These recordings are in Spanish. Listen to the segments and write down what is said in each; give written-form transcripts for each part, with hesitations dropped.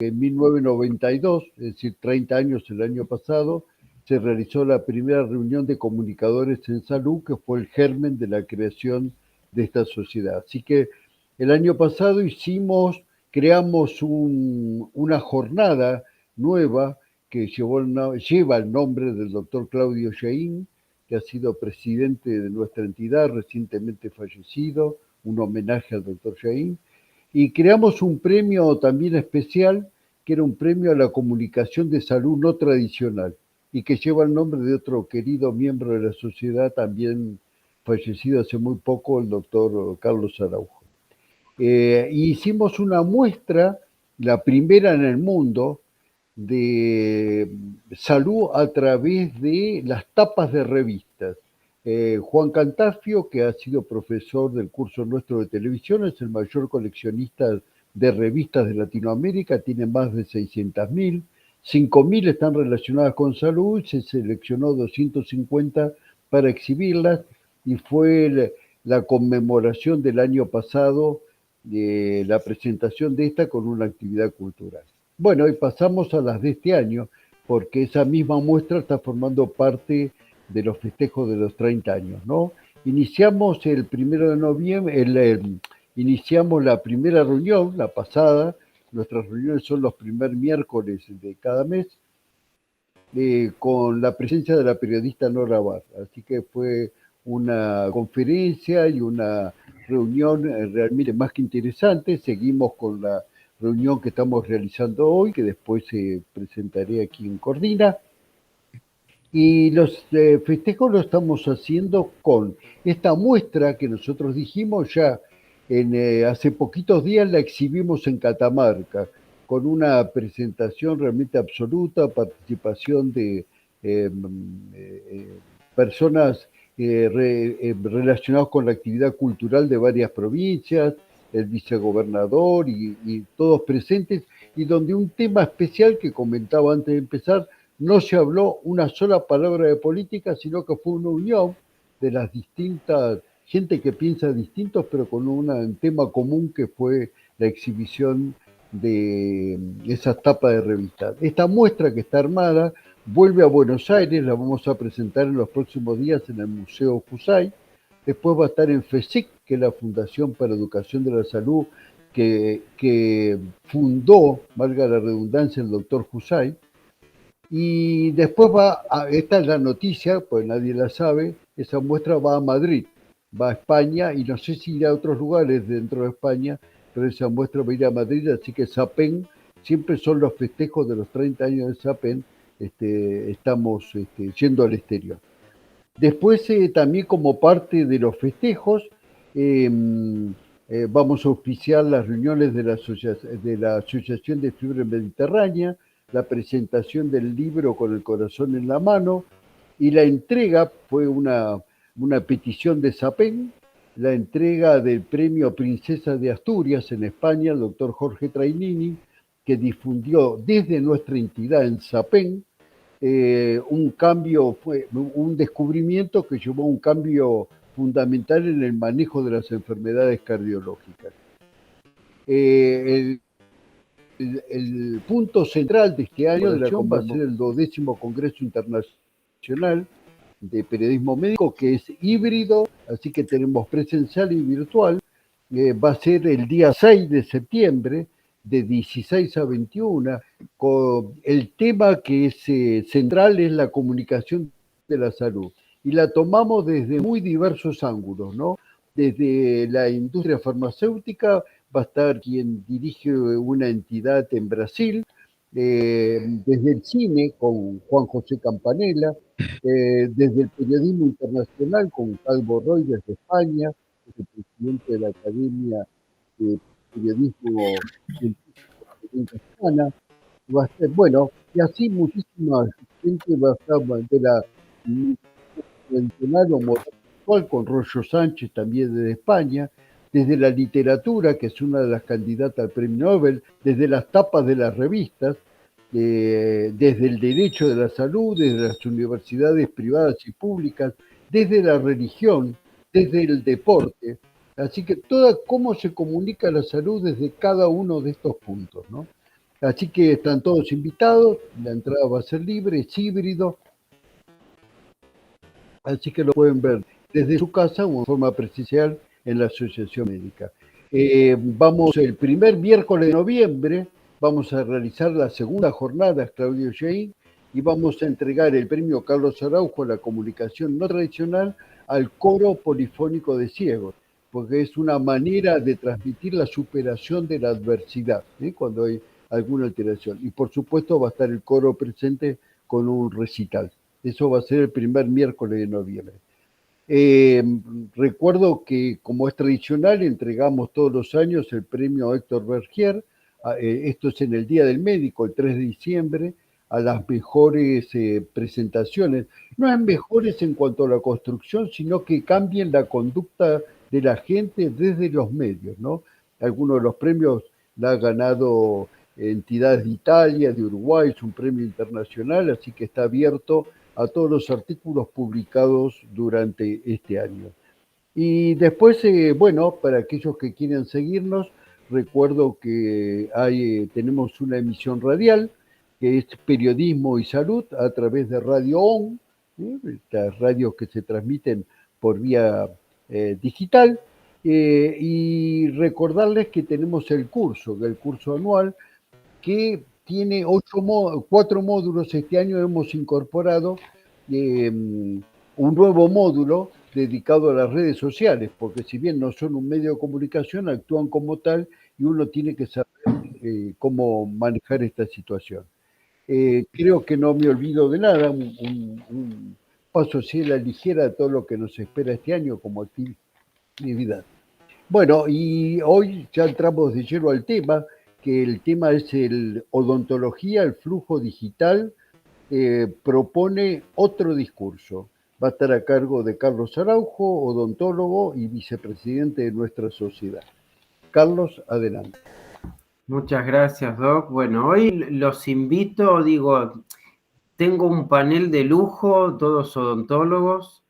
En 1992, es decir, 30 años el año pasado, se realizó la primera reunión de comunicadores en salud, que fue el germen de la creación de esta sociedad. Así que el año pasado creamos una jornada nueva que lleva el nombre del doctor Claudio Jaín, que ha sido presidente de nuestra entidad, recientemente fallecido, un homenaje al doctor Jaín, y creamos un premio también especial, que era un premio a la comunicación de salud no tradicional, y que lleva el nombre de otro querido miembro de la sociedad, también fallecido hace muy poco, el doctor Carlos Araujo. Hicimos una muestra, la primera en el mundo, de salud a través de las tapas de revistas. Juan Cantafio, que ha sido profesor del curso nuestro de televisión, es el mayor coleccionista de revistas de Latinoamérica, tiene más de 600.000, 5.000 están relacionadas con salud, se seleccionó 250 para exhibirlas y fue la conmemoración del año pasado de la presentación de esta con una actividad cultural. Bueno, y pasamos a las de este año, porque esa misma muestra está formando parte de los festejos de los 30 años, ¿no? Iniciamos el 1 de noviembre, iniciamos la primera reunión, la pasada, nuestras reuniones son los primer miércoles de cada mes, con la presencia de la periodista Nora Barr. Así que fue una conferencia y una reunión realmente más que interesante. Seguimos con la reunión que estamos realizando hoy, que después presentaré aquí en Cordina. Y los festejos lo estamos haciendo con esta muestra que nosotros dijimos ya hace poquitos días la exhibimos en Catamarca, con una presentación realmente absoluta, participación de eh, personas relacionadas con la actividad cultural de varias provincias, el vicegobernador y todos presentes, y donde un tema especial que comentaba antes de empezar, no se habló una sola palabra de política, sino que fue una unión de las distintas, gente que piensa distintos, pero con un tema común que fue la exhibición de esas tapas de revistas. Esta muestra que está armada vuelve a Buenos Aires, la vamos a presentar en los próximos días en el Museo Jusay. Después va a estar en FESIC, que es la Fundación para Educación de la Salud, que fundó, valga la redundancia, el doctor Jusay. Y después esta es la noticia, pues nadie la sabe, esa muestra va a Madrid, va a España, y no sé si irá a otros lugares dentro de España, pero esa muestra va a ir a Madrid, así que SAPEN, siempre son los festejos de los 30 años de SAPEN, estamos yendo al exterior. Después, también como parte de los festejos, eh, vamos a auspiciar las reuniones de la Asociación de Fiebre Mediterránea, la presentación del libro Con el corazón en la mano, y la entrega fue una petición de SAPEN, la entrega del premio Princesa de Asturias en España, el doctor Jorge Trainini, que difundió desde nuestra entidad en SAPEN fue un descubrimiento que llevó a un cambio fundamental en el manejo de las enfermedades cardiológicas. El punto central de este año de la va a ser el 12º Congreso Internacional de Periodismo Médico, que es híbrido, así que tenemos presencial y virtual. Va a ser el día 6 de septiembre, de 16 a 21, con el tema que es central es la comunicación de la salud. Y la tomamos desde muy diversos ángulos, ¿no? Desde la industria farmacéutica, va a estar quien dirige una entidad en Brasil, desde el cine con Juan José Campanella, desde el periodismo internacional con Calvo Roy desde España, es el presidente de la Academia de Periodismo Científico Hispana, va a ser, bueno, y así muchísima gente va a estar de la convencional o moderna con Rollo Sánchez también desde España, desde la literatura, que es una de las candidatas al premio Nobel, desde las tapas de las revistas, desde el derecho de la salud, desde las universidades privadas y públicas, desde la religión, desde el deporte. Así que toda cómo se comunica la salud desde cada uno de estos puntos, ¿no? Así que están todos invitados, la entrada va a ser libre, es híbrido, así que lo pueden ver desde su casa o en forma presencial en la Asociación Médica. Vamos el primer miércoles de noviembre, vamos a realizar la segunda jornada, Claudio Shein, y vamos a entregar el premio Carlos Araujo a la comunicación no tradicional al coro polifónico de ciegos, porque es una manera de transmitir la superación de la adversidad, cuando hay alguna alteración. Y por supuesto va a estar el coro presente con un recital. Eso va a ser el primer miércoles de noviembre. Eh, Recuerdo que, como es tradicional, entregamos todos los años el premio Héctor Bergier. Esto es en el Día del Médico, el 3 de diciembre, a las mejores presentaciones. No es mejores en cuanto a la construcción, sino que cambien la conducta de la gente desde los medios, ¿no? Algunos de los premios la ha ganado entidades de Italia, de Uruguay, es un premio internacional, así que está abierto a todos los artículos publicados durante este año. Y después, bueno, para aquellos que quieran seguirnos, recuerdo que tenemos una emisión radial que es Periodismo y Salud a través de Radio ON, estas radios que se transmiten por vía digital. Y recordarles que tenemos el curso anual, que tiene 4 módulos. Este año hemos incorporado un nuevo módulo dedicado a las redes sociales, porque si bien no son un medio de comunicación, actúan como tal y uno tiene que saber cómo manejar esta situación. Creo que no me olvido de nada, un paso así a la ligera de todo lo que nos espera este año como actividad. Bueno, y hoy ya entramos de lleno al tema, que el tema es el odontología, el flujo digital, propone otro discurso. Va a estar a cargo de Carlos Araujo, odontólogo y vicepresidente de nuestra sociedad. Carlos, adelante. Muchas gracias, Doc. Bueno, hoy los invito, digo, tengo un panel de lujo, todos odontólogos,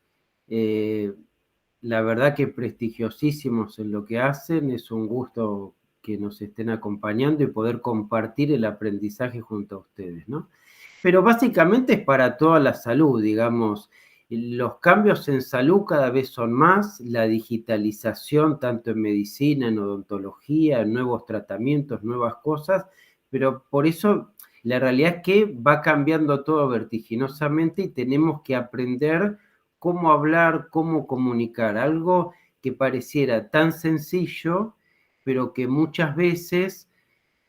la verdad que prestigiosísimos en lo que hacen, es un gusto que nos estén acompañando y poder compartir el aprendizaje junto a ustedes, ¿no? Pero básicamente es para toda la salud, digamos. Los cambios en salud cada vez son más, la digitalización tanto en medicina, en odontología, en nuevos tratamientos, nuevas cosas, pero por eso la realidad es que va cambiando todo vertiginosamente y tenemos que aprender cómo hablar, cómo comunicar, algo que pareciera tan sencillo, pero que muchas veces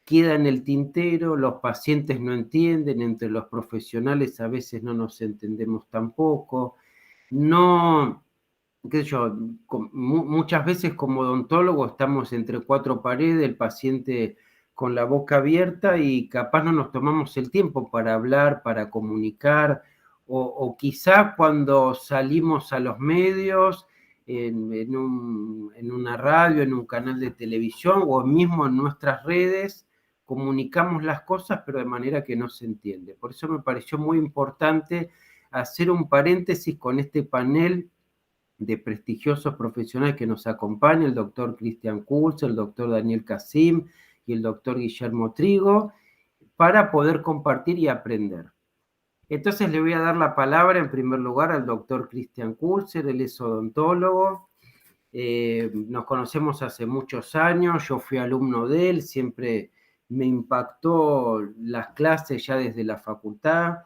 queda en el tintero, los pacientes no entienden, entre los profesionales a veces no nos entendemos tampoco, no, qué sé yo, muchas veces como odontólogo estamos entre cuatro paredes, el paciente con la boca abierta y capaz no nos tomamos el tiempo para hablar, para comunicar, o quizás cuando salimos a los medios, en una radio, en un canal de televisión o mismo en nuestras redes, comunicamos las cosas pero de manera que no se entiende. Por eso me pareció muy importante hacer un paréntesis con este panel de prestigiosos profesionales que nos acompañan, el doctor Cristian Kurz, el doctor Daniel Kasim y el doctor Guillermo Trigo, para poder compartir y aprender. Entonces le voy a dar la palabra en primer lugar al doctor Cristian Kurzer, él es odontólogo, nos conocemos hace muchos años, yo fui alumno de él, siempre me impactó las clases ya desde la facultad.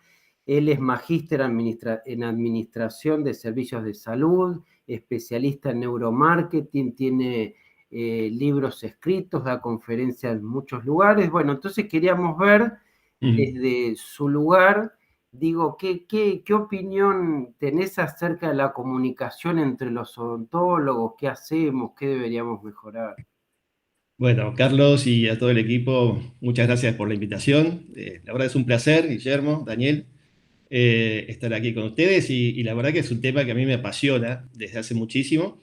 Él es magíster en administración de servicios de salud, especialista en neuromarketing, tiene libros escritos, da conferencias en muchos lugares. Bueno, entonces queríamos ver desde su lugar, digo, ¿qué opinión tenés acerca de la comunicación entre los odontólogos? ¿Qué hacemos? ¿Qué deberíamos mejorar? Bueno, Carlos y a todo el equipo, muchas gracias por la invitación. La verdad es un placer, Guillermo, Daniel, estar aquí con ustedes y la verdad que es un tema que a mí me apasiona desde hace muchísimo.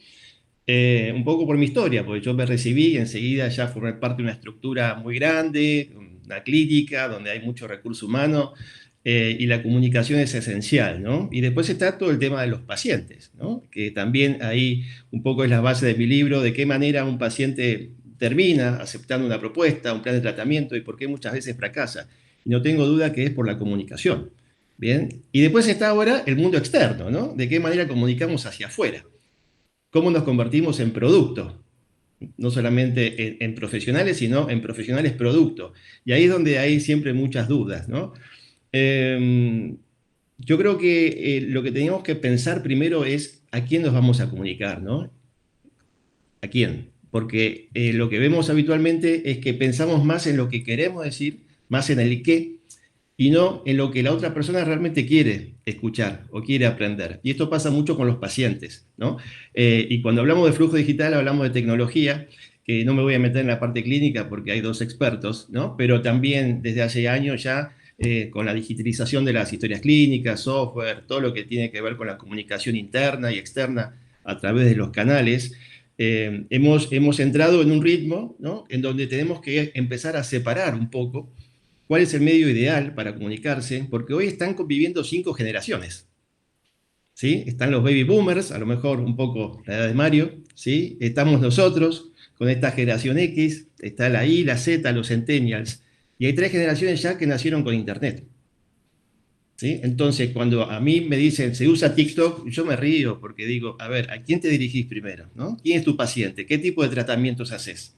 Un poco por mi historia, porque yo me recibí y enseguida ya formé parte de una estructura muy grande, una clínica donde hay mucho recurso humano y la comunicación es esencial, ¿no? Y después está todo el tema de los pacientes, ¿no? Que también ahí un poco es la base de mi libro, de qué manera un paciente termina aceptando una propuesta, un plan de tratamiento y por qué muchas veces fracasa. Y no tengo duda que es por la comunicación. Bien, y después está ahora el mundo externo, ¿no? De qué manera comunicamos hacia afuera. Cómo nos convertimos en producto, no solamente en profesionales, sino en profesionales producto. Y ahí es donde hay siempre muchas dudas, ¿no? Yo creo que lo que teníamos que pensar primero es a quién nos vamos a comunicar, ¿no? ¿A quién? Porque lo que vemos habitualmente es que pensamos más en lo que queremos decir, más en el qué, y no en lo que la otra persona realmente quiere escuchar o quiere aprender. Y esto pasa mucho con los pacientes, ¿no? Y cuando hablamos de flujo digital, hablamos de tecnología, que no me voy a meter en la parte clínica porque hay dos expertos, ¿no? Pero también desde hace años ya, con la digitalización de las historias clínicas, software, todo lo que tiene que ver con la comunicación interna y externa a través de los canales, hemos entrado en un ritmo, ¿no? En donde tenemos que empezar a separar un poco cuál es el medio ideal para comunicarse, porque hoy están conviviendo 5 generaciones. ¿Sí? Están los baby boomers, a lo mejor un poco la edad de Mario, ¿sí? Estamos nosotros con esta generación X, está la Y, la Z, los centennials, y hay 3 generaciones ya que nacieron con Internet. ¿Sí? Entonces, cuando a mí me dicen, se usa TikTok, yo me río porque digo, a ver, ¿a quién te dirigís primero? ¿No? ¿Quién es tu paciente? ¿Qué tipo de tratamientos haces?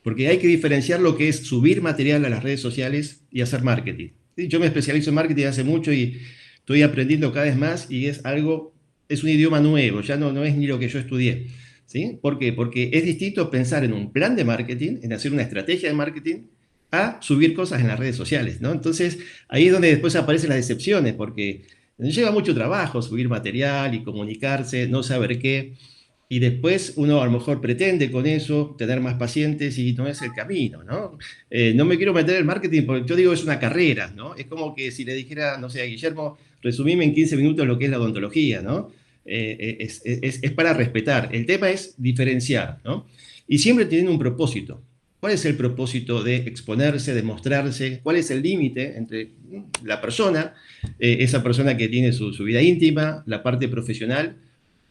Porque hay que diferenciar lo que es subir material a las redes sociales y hacer marketing. ¿Sí? Yo me especializo en marketing hace mucho y estoy aprendiendo cada vez más y es un idioma nuevo, ya no es ni lo que yo estudié. ¿Sí? ¿Por qué? Porque es distinto pensar en un plan de marketing, en hacer una estrategia de marketing, a subir cosas en las redes sociales, ¿no? Entonces, ahí es donde después aparecen las decepciones, porque lleva mucho trabajo subir material y comunicarse, no saber qué. Y después uno a lo mejor pretende con eso tener más pacientes y no es el camino, ¿no? No me quiero meter en el marketing porque yo digo es una carrera, ¿no? Es como que si le dijera, no sé, a Guillermo, resumime en 15 minutos lo que es la odontología, ¿no? Es para respetar. El tema es diferenciar, ¿no? Y siempre teniendo un propósito. ¿Cuál es el propósito de exponerse, de mostrarse? ¿Cuál es el límite entre la persona, esa persona que tiene su vida íntima, la parte profesional?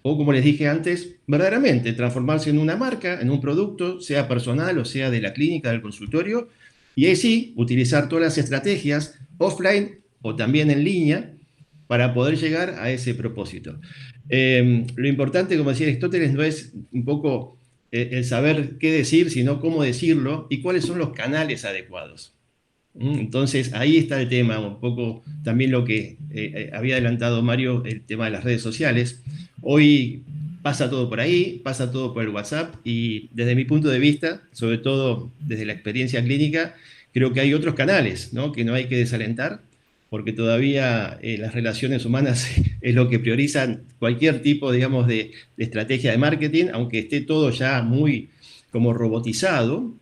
O, como les dije antes, verdaderamente transformarse en una marca, en un producto, sea personal o sea de la clínica, del consultorio, y ahí sí, utilizar todas las estrategias offline o también en línea para poder llegar a ese propósito. Lo importante, como decía Aristóteles, no es un poco el saber qué decir, sino cómo decirlo y cuáles son los canales adecuados. Entonces, ahí está el tema, un poco también lo que había adelantado Mario, el tema de las redes sociales. Hoy pasa todo por ahí, pasa todo por el WhatsApp y desde mi punto de vista, sobre todo desde la experiencia clínica, creo que hay otros canales, ¿no? Que no hay que desalentar, porque todavía las relaciones humanas es lo que priorizan cualquier tipo, digamos, de estrategia de marketing, aunque esté todo ya muy como robotizado,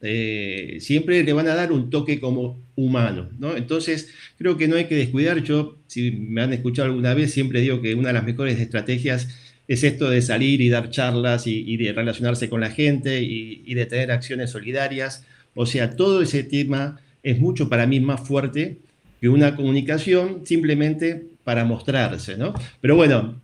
siempre le van a dar un toque como humano, ¿no? Entonces, creo que no hay que descuidar. Yo, si me han escuchado alguna vez, siempre digo que una de las mejores estrategias es esto de salir y dar charlas y de relacionarse con la gente y de tener acciones solidarias. O sea, todo ese tema es mucho para mí más fuerte que una comunicación simplemente para mostrarse, ¿no? Pero bueno,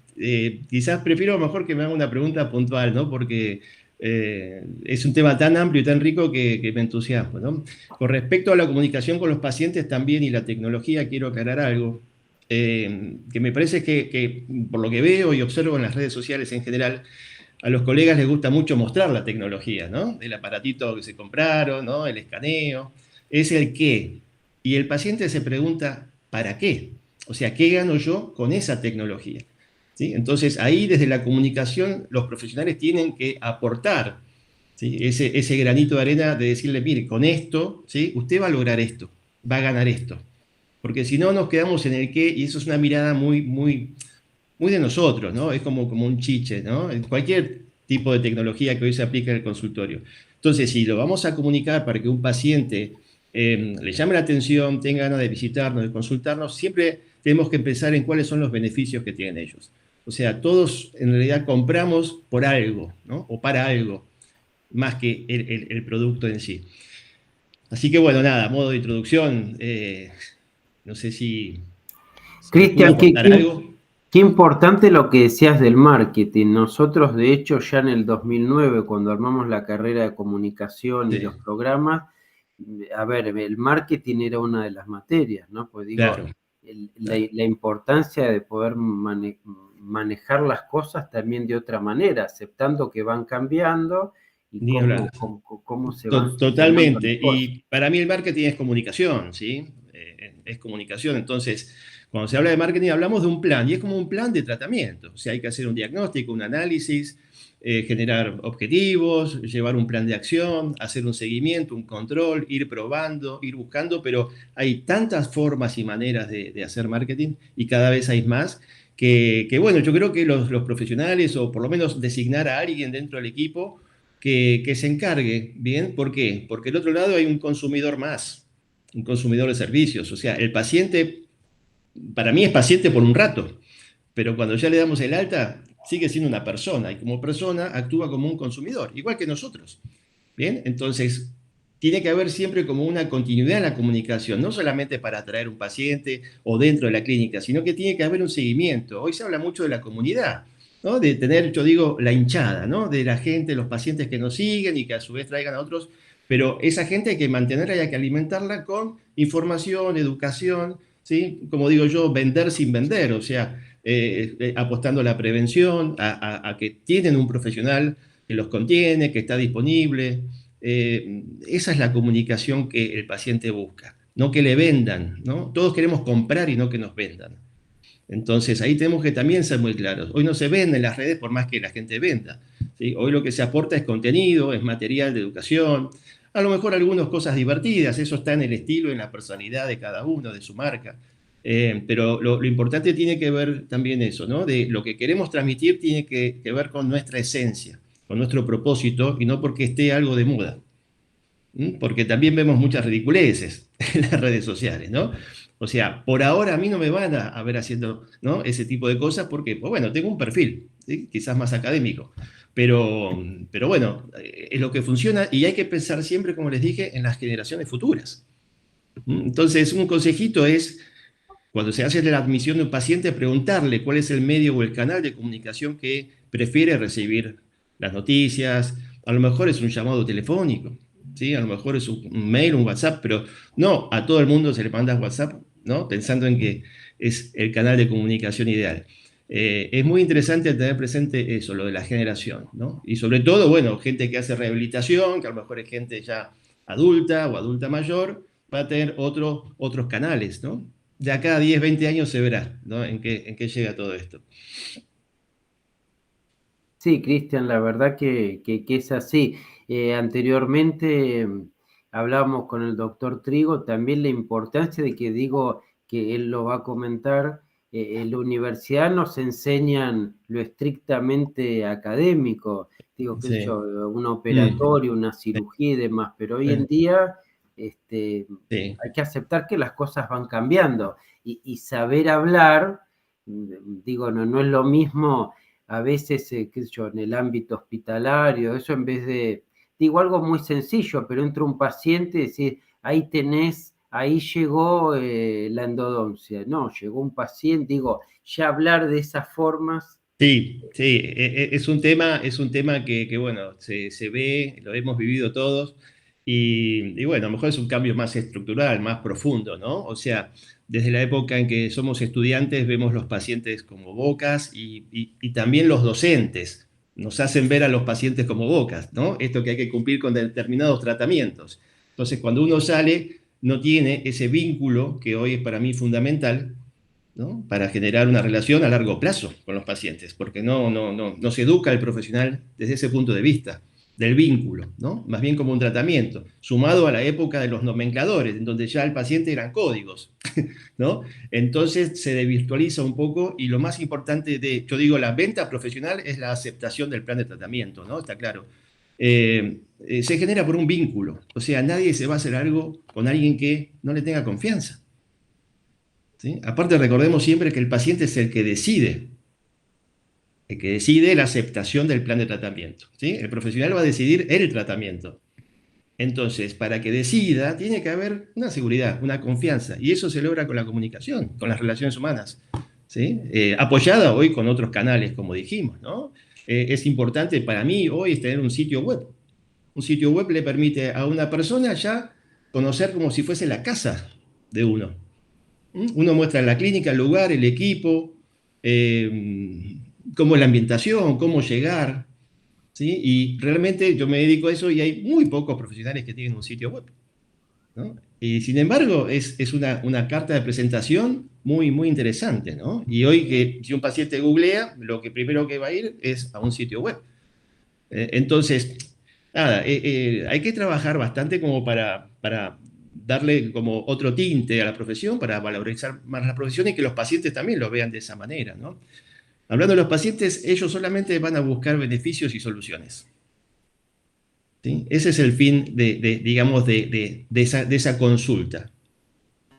quizás prefiero a lo mejor que me haga una pregunta puntual, ¿no? Porque es un tema tan amplio y tan rico que me entusiasma, ¿no? Con respecto a la comunicación con los pacientes también y la tecnología, quiero aclarar algo, que me parece que por lo que veo y observo en las redes sociales en general, a los colegas les gusta mucho mostrar la tecnología, ¿no? El aparatito que se compraron, ¿no? El escaneo, es el qué. Y el paciente se pregunta, ¿para qué? O sea, ¿qué gano yo con esa tecnología? ¿Sí? Entonces, ahí desde la comunicación los profesionales tienen que aportar, ¿sí? Ese granito de arena de decirle, mire, con esto, ¿sí? Usted va a lograr esto, va a ganar esto. Porque si no, nos quedamos en el qué, y eso es una mirada muy de nosotros, ¿no? Es como un chiche, ¿no? En cualquier tipo de tecnología que hoy se aplica en el consultorio. Entonces, si lo vamos a comunicar para que un paciente le llame la atención, tenga ganas de visitarnos, de consultarnos, siempre tenemos que pensar en cuáles son los beneficios que tienen ellos. O sea, todos en realidad compramos por algo, ¿no? O para algo, más que el producto en sí. Así que bueno, nada, modo de introducción, no sé si Cristian, puedo aportar algo. Qué importante lo que decías del marketing. Nosotros, de hecho, ya en el 2009, cuando armamos la carrera de comunicación y Sí, los programas, a ver, el marketing era una de las materias, ¿no? Pues digo, claro, claro. la importancia de poder manejar las cosas también de otra manera, aceptando que van cambiando y Ni hablar. cómo se van gestionando las Totalmente. cosas. Y para mí el marketing es comunicación, ¿sí? Es comunicación. Entonces, cuando se habla de marketing, hablamos de un plan, y es como un plan de tratamiento. O sea, hay que hacer un diagnóstico, un análisis, generar objetivos, llevar un plan de acción, hacer un seguimiento, un control, ir probando, ir buscando, pero hay tantas formas y maneras de hacer marketing, y cada vez hay más, bueno, yo creo que los profesionales, o por lo menos designar a alguien dentro del equipo, que se encargue, ¿bien? ¿Por qué? Porque del otro lado hay un consumidor más, un consumidor de servicios. O sea, el paciente, para mí es paciente por un rato, pero cuando ya le damos el alta, sigue siendo una persona, y como persona actúa como un consumidor, igual que nosotros, ¿bien? Entonces, tiene que haber siempre como una continuidad en la comunicación, no solamente para atraer un paciente o dentro de la clínica, sino que tiene que haber un seguimiento. Hoy se habla mucho de la comunidad, ¿no? De tener, yo digo, la hinchada, ¿no? De la gente, los pacientes que nos siguen y que a su vez traigan a otros, pero esa gente hay que mantenerla y hay que alimentarla con información, educación, ¿sí? Como digo yo, vender sin vender, o sea, apostando a la prevención, a que tienen un profesional que los contiene, que está disponible. Esa es la comunicación que el paciente busca, no que le vendan, ¿no? Todos queremos comprar y no que nos vendan. Entonces ahí tenemos que también ser muy claros. Hoy no se vende en las redes por más que la gente venda, ¿sí? Hoy lo que se aporta es contenido, es material de educación, a lo mejor algunas cosas divertidas, eso está en el estilo, en la personalidad de cada uno, de su marca. Pero lo importante tiene que ver también eso, ¿no? De lo que queremos transmitir tiene que ver con nuestra esencia, con nuestro propósito, y no porque esté algo de moda. Porque también vemos muchas ridiculeces en las redes sociales, ¿no? O sea, por ahora a mí no me van a ver haciendo, ¿no? Ese tipo de cosas porque, pues bueno, tengo un perfil, ¿sí? Quizás más académico, pero bueno, es lo que funciona, y hay que pensar siempre, como les dije, en las generaciones futuras. Entonces, un consejito es, cuando se hace la admisión de un paciente, preguntarle cuál es el medio o el canal de comunicación que prefiere recibir las noticias. A lo mejor es un llamado telefónico, ¿sí? A lo mejor es un mail, un WhatsApp, pero no a todo el mundo se le manda WhatsApp, ¿no? Pensando en que es el canal de comunicación ideal. Es muy interesante tener presente eso, lo de la generación, ¿no? Y sobre todo, bueno, gente que hace rehabilitación, que a lo mejor es gente ya adulta o adulta mayor, va a tener otros canales, ¿no? De acá a 10, 20 años se verá, ¿no? En qué llega todo esto. Sí, Cristian, la verdad que es así. Anteriormente hablábamos con el doctor Trigo también la importancia de que digo que él lo va a comentar. En la universidad nos enseñan lo estrictamente académico, digo, qué sé Sí. yo, un Mm, operatorio, una cirugía y demás, pero hoy en sí, día sí, hay que aceptar que las cosas van cambiando y saber hablar, digo, no es lo mismo a veces, qué sé yo, en el ámbito hospitalario, eso en vez de, digo algo muy sencillo, pero entra un paciente y decir, ahí tenés, ahí llegó la endodoncia. No, llegó un paciente, digo, ya hablar de esas formas. sí, sí, es un tema que, bueno, se ve, lo hemos vivido todos, y bueno, a lo mejor es un cambio más estructural, más profundo, ¿no? O sea, desde la época en que somos estudiantes vemos los pacientes como bocas, y también los docentes nos hacen ver a los pacientes como bocas, ¿no? Esto que hay que cumplir con determinados tratamientos. Entonces, cuando uno sale, no tiene ese vínculo que hoy es para mí fundamental, ¿no? Para generar una relación a largo plazo con los pacientes, porque no se educa al profesional desde ese punto de vista, del vínculo, ¿no? Más bien como un tratamiento, sumado a la época de los nomencladores, en donde ya el paciente eran códigos, ¿no? Entonces se desvirtualiza un poco, y lo más importante yo digo, la venta profesional es la aceptación del plan de tratamiento, ¿no? Está claro. Se genera por un vínculo, o sea, nadie se va a hacer algo con alguien que no le tenga confianza. ¿Sí? Aparte, recordemos siempre que el paciente es el que decide la aceptación del plan de tratamiento. ¿Sí? El profesional va a decidir el tratamiento. Entonces, para que decida, tiene que haber una seguridad, una confianza, y eso se logra con la comunicación, con las relaciones humanas. ¿sí? Apoyada hoy con otros canales, como dijimos, ¿no? Es importante para mí hoy tener un sitio web. Un sitio web le permite a una persona ya conocer como si fuese la casa de uno. Uno muestra la clínica, el lugar, el equipo, cómo es la ambientación, cómo llegar, ¿sí? Y realmente yo me dedico a eso y hay muy pocos profesionales que tienen un sitio web, ¿no? Y sin embargo, es una carta de presentación muy, muy interesante, ¿no? Y hoy que si un paciente googlea, lo que primero que va a ir es a un sitio web. Entonces, nada, hay que trabajar bastante como para darle como otro tinte a la profesión, para valorizar más la profesión y que los pacientes también lo vean de esa manera, ¿no? Hablando de los pacientes, ellos solamente van a buscar beneficios y soluciones, ¿sí? Ese es el fin digamos, de esa consulta.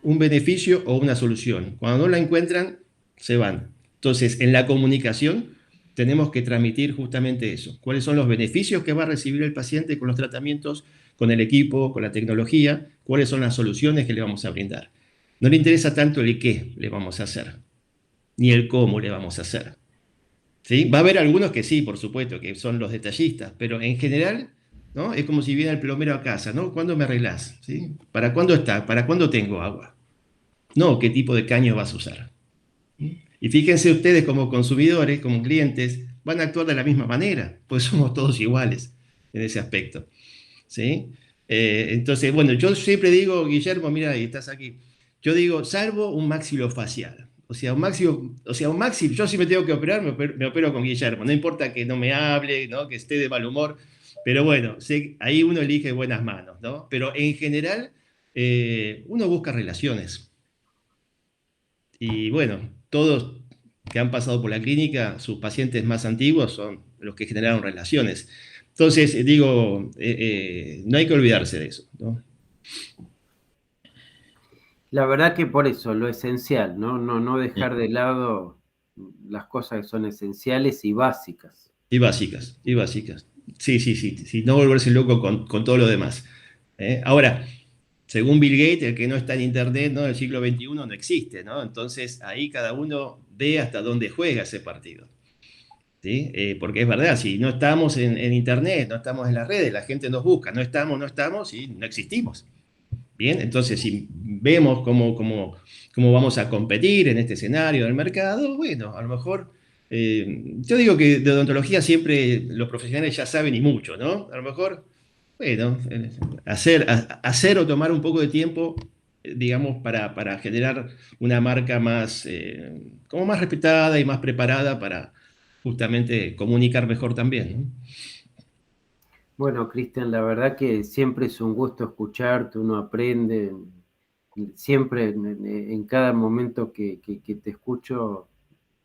Un beneficio o una solución. Cuando no la encuentran, se van. Entonces, en la comunicación tenemos que transmitir justamente eso. ¿Cuáles son los beneficios que va a recibir el paciente con los tratamientos, con el equipo, con la tecnología? ¿Cuáles son las soluciones que le vamos a brindar? No le interesa tanto el qué le vamos a hacer, ni el cómo le vamos a hacer, ¿sí? Va a haber algunos que sí, por supuesto, que son los detallistas, pero en general, ¿no? Es como si viene el plomero a casa, ¿no? ¿Cuándo me arreglás? ¿Sí? ¿Para cuándo está? ¿Para cuándo tengo agua? No, ¿qué tipo de caño vas a usar? Y fíjense ustedes como consumidores, como clientes, van a actuar de la misma manera, pues somos todos iguales en ese aspecto, ¿sí? Entonces, bueno, yo siempre digo, Guillermo, mira, y estás aquí, yo digo, salvo un maxilofacial. Yo si me tengo que operar, me opero con Guillermo. No importa que no me hable, ¿no? Que esté de mal humor, pero bueno, ahí uno elige buenas manos, ¿no? Pero en general, uno busca relaciones. Y bueno, todos que han pasado por la clínica, sus pacientes más antiguos son los que generaron relaciones. Entonces, digo, no hay que olvidarse de eso, ¿no? La verdad que por eso, lo esencial, ¿no? No dejar de lado las cosas que son esenciales y básicas. Y básicas, y básicas. Sí, sí, sí, sí, no volverse loco con todo lo demás. Ahora, según Bill Gates, el que no está en Internet, ¿no? Del siglo XXI no existe, ¿no? Entonces, ahí cada uno ve hasta dónde juega ese partido, ¿sí? Porque es verdad, si no estamos en Internet, no estamos en las redes, la gente nos busca, no estamos y no existimos. Bien, entonces si vemos cómo vamos a competir en este escenario del mercado, bueno, a lo mejor, yo digo que de odontología siempre los profesionales ya saben y mucho, ¿no? A lo mejor, bueno, hacer o tomar un poco de tiempo, digamos, para generar una marca más, como más respetada y más preparada para justamente comunicar mejor también, ¿no? Bueno, Cristian, la verdad que siempre es un gusto escucharte, uno aprende, siempre en cada momento que te escucho,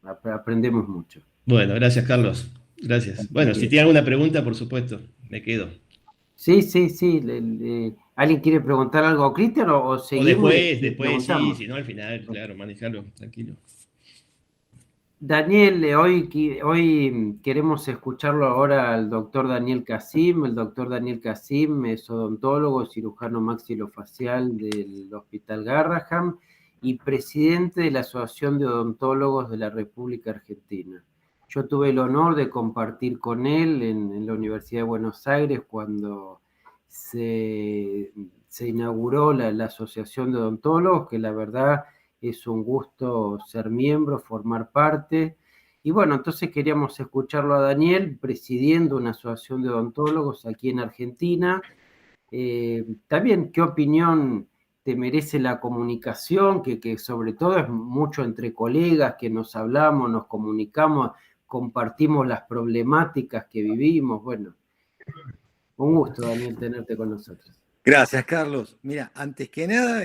aprendemos mucho. Bueno, gracias, Carlos. Gracias. Así Bueno, si que, tiene alguna pregunta, por supuesto, me quedo. sí, sí, sí. ¿Alguien quiere preguntar algo a Cristian o O seguimos y después sí, preguntamos? si no al final, claro, manejarlo, tranquilo. Daniel, hoy queremos escucharlo ahora al doctor Daniel Kasim. El doctor Daniel Kasim es odontólogo, cirujano maxilofacial del Hospital Garraham y presidente de la Asociación de Odontólogos de la República Argentina. Yo tuve el honor de compartir con él en la Universidad de Buenos Aires cuando se inauguró la Asociación de Odontólogos, que la verdad es un gusto ser miembro, formar parte. Y bueno, entonces queríamos escucharlo a Daniel, presidiendo una asociación de odontólogos aquí en Argentina. También, ¿qué opinión te merece la comunicación? Que sobre todo es mucho entre colegas, que nos hablamos, nos comunicamos, compartimos las problemáticas que vivimos. Bueno, un gusto, Daniel, tenerte con nosotros. Gracias, Carlos. Mira, antes que nada,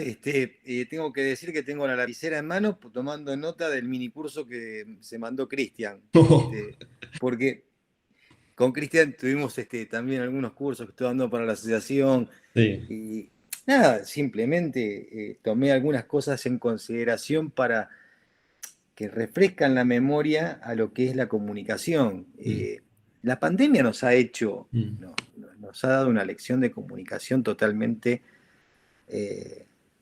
tengo que decir que tengo la lapicera en mano tomando nota del mini curso que se mandó Cristian. Porque con Cristian tuvimos también algunos cursos que estoy dando para la asociación. Sí. Y nada, simplemente tomé algunas cosas en consideración para que refrescan la memoria a lo que es la comunicación. La pandemia nos ha hecho, nos ha dado una lección de comunicación totalmente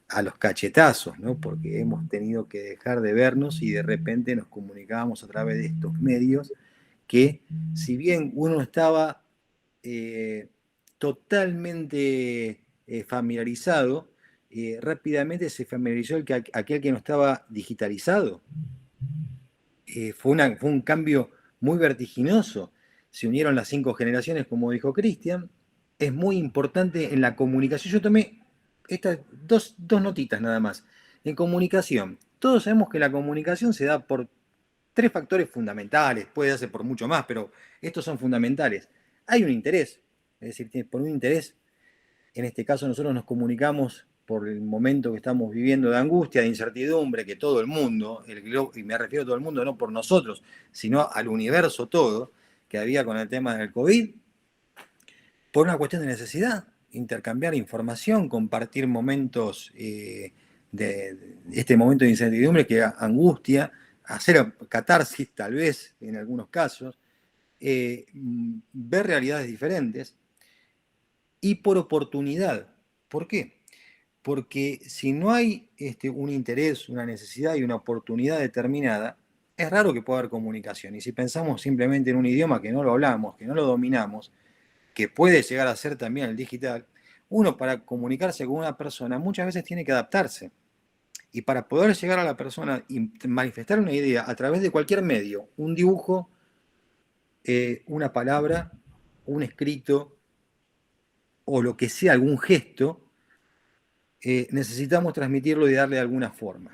a los cachetazos, ¿no? Porque hemos tenido que dejar de vernos y de repente nos comunicábamos a través de estos medios que, si bien uno estaba totalmente familiarizado, rápidamente se familiarizó aquel que no estaba digitalizado. Fue un cambio muy vertiginoso. Se unieron las 5 generaciones, como dijo Cristian. Es muy importante en la comunicación. Yo tomé estas dos notitas nada más. En comunicación, todos sabemos que la comunicación se da por 3 factores fundamentales. Puede darse por mucho más, pero estos son fundamentales. Hay un interés, es decir, por un interés, en este caso nosotros nos comunicamos por el momento que estamos viviendo de angustia, de incertidumbre, que todo el mundo, el globo, y me refiero a todo el mundo, no por nosotros, sino al universo todo, que había con el tema del COVID, por una cuestión de necesidad, intercambiar información, compartir momentos de este momento de incertidumbre que angustia, hacer catarsis tal vez en algunos casos, ver realidades diferentes y por oportunidad. ¿Por qué? Porque si no hay un interés, una necesidad y una oportunidad determinada, es raro que pueda haber comunicación. Y si pensamos simplemente en un idioma que no lo hablamos, que no lo dominamos, que puede llegar a ser también el digital, uno para comunicarse con una persona muchas veces tiene que adaptarse. Y para poder llegar a la persona y manifestar una idea a través de cualquier medio, un dibujo, una palabra, un escrito o lo que sea, algún gesto, necesitamos transmitirlo y darle alguna forma.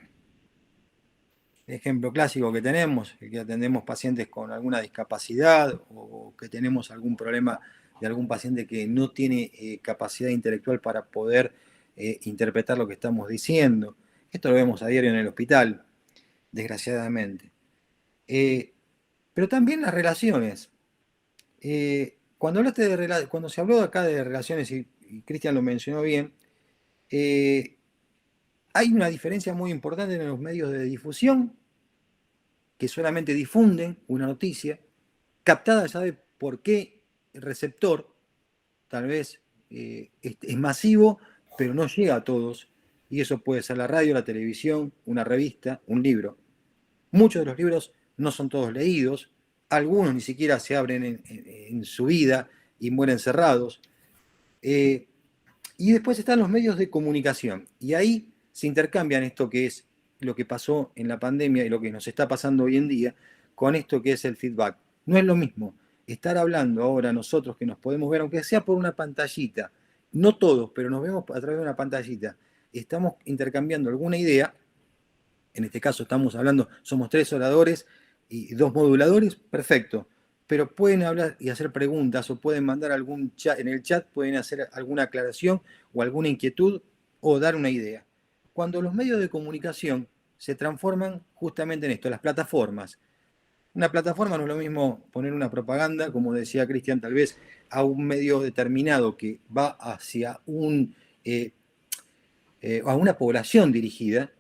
Ejemplo clásico que tenemos, que atendemos pacientes con alguna discapacidad o que tenemos algún problema de algún paciente que no tiene capacidad intelectual para poder interpretar lo que estamos diciendo. Esto lo vemos a diario en el hospital, desgraciadamente. Pero también las relaciones. Cuando se habló acá de relaciones, y Cristian lo mencionó bien, hay una diferencia muy importante en los medios de difusión, que solamente difunden una noticia, captada, ¿sabe por qué? El receptor, tal vez es masivo, pero no llega a todos, y eso puede ser la radio, la televisión, una revista, un libro. Muchos de los libros no son todos leídos, algunos ni siquiera se abren en su vida y mueren cerrados. Y después están los medios de comunicación, y ahí se intercambian esto que es lo que pasó en la pandemia y lo que nos está pasando hoy en día con esto que es el feedback. No es lo mismo estar hablando ahora nosotros que nos podemos ver, aunque sea por una pantallita, no todos, pero nos vemos a través de una pantallita, estamos intercambiando alguna idea, en este caso estamos hablando, somos 3 oradores y 2 moduladores, perfecto, pero pueden hablar y hacer preguntas o pueden mandar algún chat, en el chat pueden hacer alguna aclaración o alguna inquietud o dar una idea. Cuando los medios de comunicación se transforman justamente en esto, las plataformas. Una plataforma no es lo mismo poner una propaganda, como decía Cristian, tal vez a un medio determinado que va hacia a una población dirigida,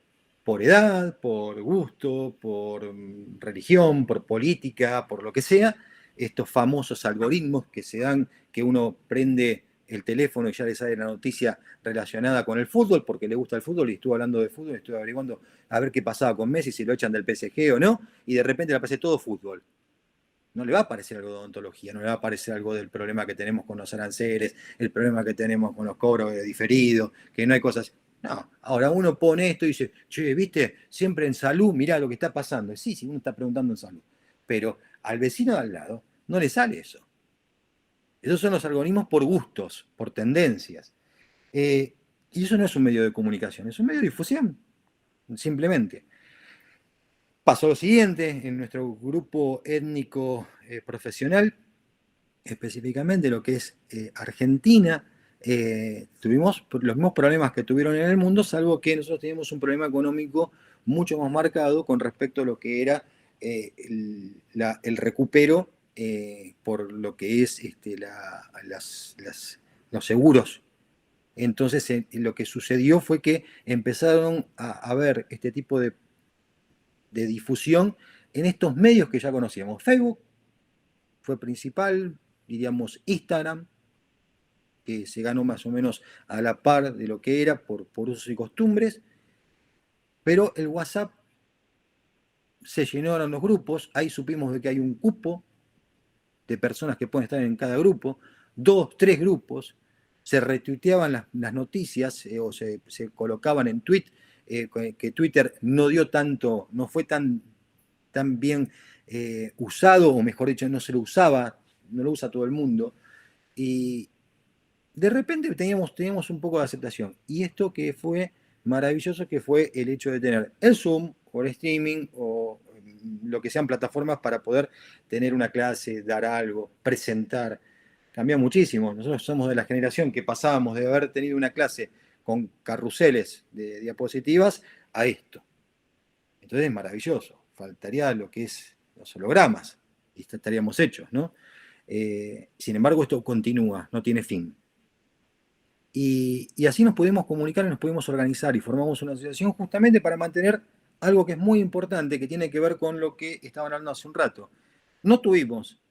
por edad, por gusto, por religión, por política, por lo que sea, estos famosos algoritmos que se dan, que uno prende el teléfono y ya le sale la noticia relacionada con el fútbol, porque le gusta el fútbol y estuve hablando de fútbol, estuve averiguando a ver qué pasaba con Messi, si lo echan del PSG o no, y de repente le aparece todo fútbol. No le va a aparecer algo de odontología, no le va a aparecer algo del problema que tenemos con los aranceles, el problema que tenemos con los cobros diferidos, que no hay cosas. No, ahora uno pone esto y dice, che, viste, siempre en salud, mirá lo que está pasando. Sí, uno está preguntando en salud. Pero al vecino de al lado no le sale eso. Esos son los algoritmos por gustos, por tendencias. Y eso no es un medio de comunicación, es un medio de difusión, simplemente. Pasó lo siguiente, en nuestro grupo étnico profesional, específicamente lo que es Argentina, tuvimos los mismos problemas que tuvieron en el mundo, salvo que nosotros teníamos un problema económico mucho más marcado con respecto a lo que era el recupero por lo que es los seguros. Entonces lo que sucedió fue que empezaron a ver este tipo de difusión en estos medios que ya conocíamos. Facebook fue principal, diríamos Instagram, que se ganó más o menos a la par de lo que era por usos y costumbres, pero el WhatsApp se llenaron los grupos, ahí supimos de que hay un cupo de personas que pueden estar en cada grupo, 2, 3 grupos, se retuiteaban las noticias o se colocaban en tweet, que Twitter no dio tanto, no fue tan bien usado, o mejor dicho, no se lo usaba, no lo usa todo el mundo, y de repente teníamos un poco de aceptación. Y esto que fue maravilloso, que fue el hecho de tener el Zoom, o el streaming, o lo que sean plataformas para poder tener una clase, dar algo, presentar. Cambia muchísimo. Nosotros somos de la generación que pasábamos de haber tenido una clase con carruseles de diapositivas a esto. Entonces es maravilloso. Faltaría lo que es los hologramas y estaríamos hechos, ¿no? Sin embargo, esto continúa, no tiene fin. Y así nos pudimos comunicar y nos pudimos organizar y formamos una asociación justamente para mantener algo que es muy importante, que tiene que ver con lo que estaban hablando hace un rato. No tuvimos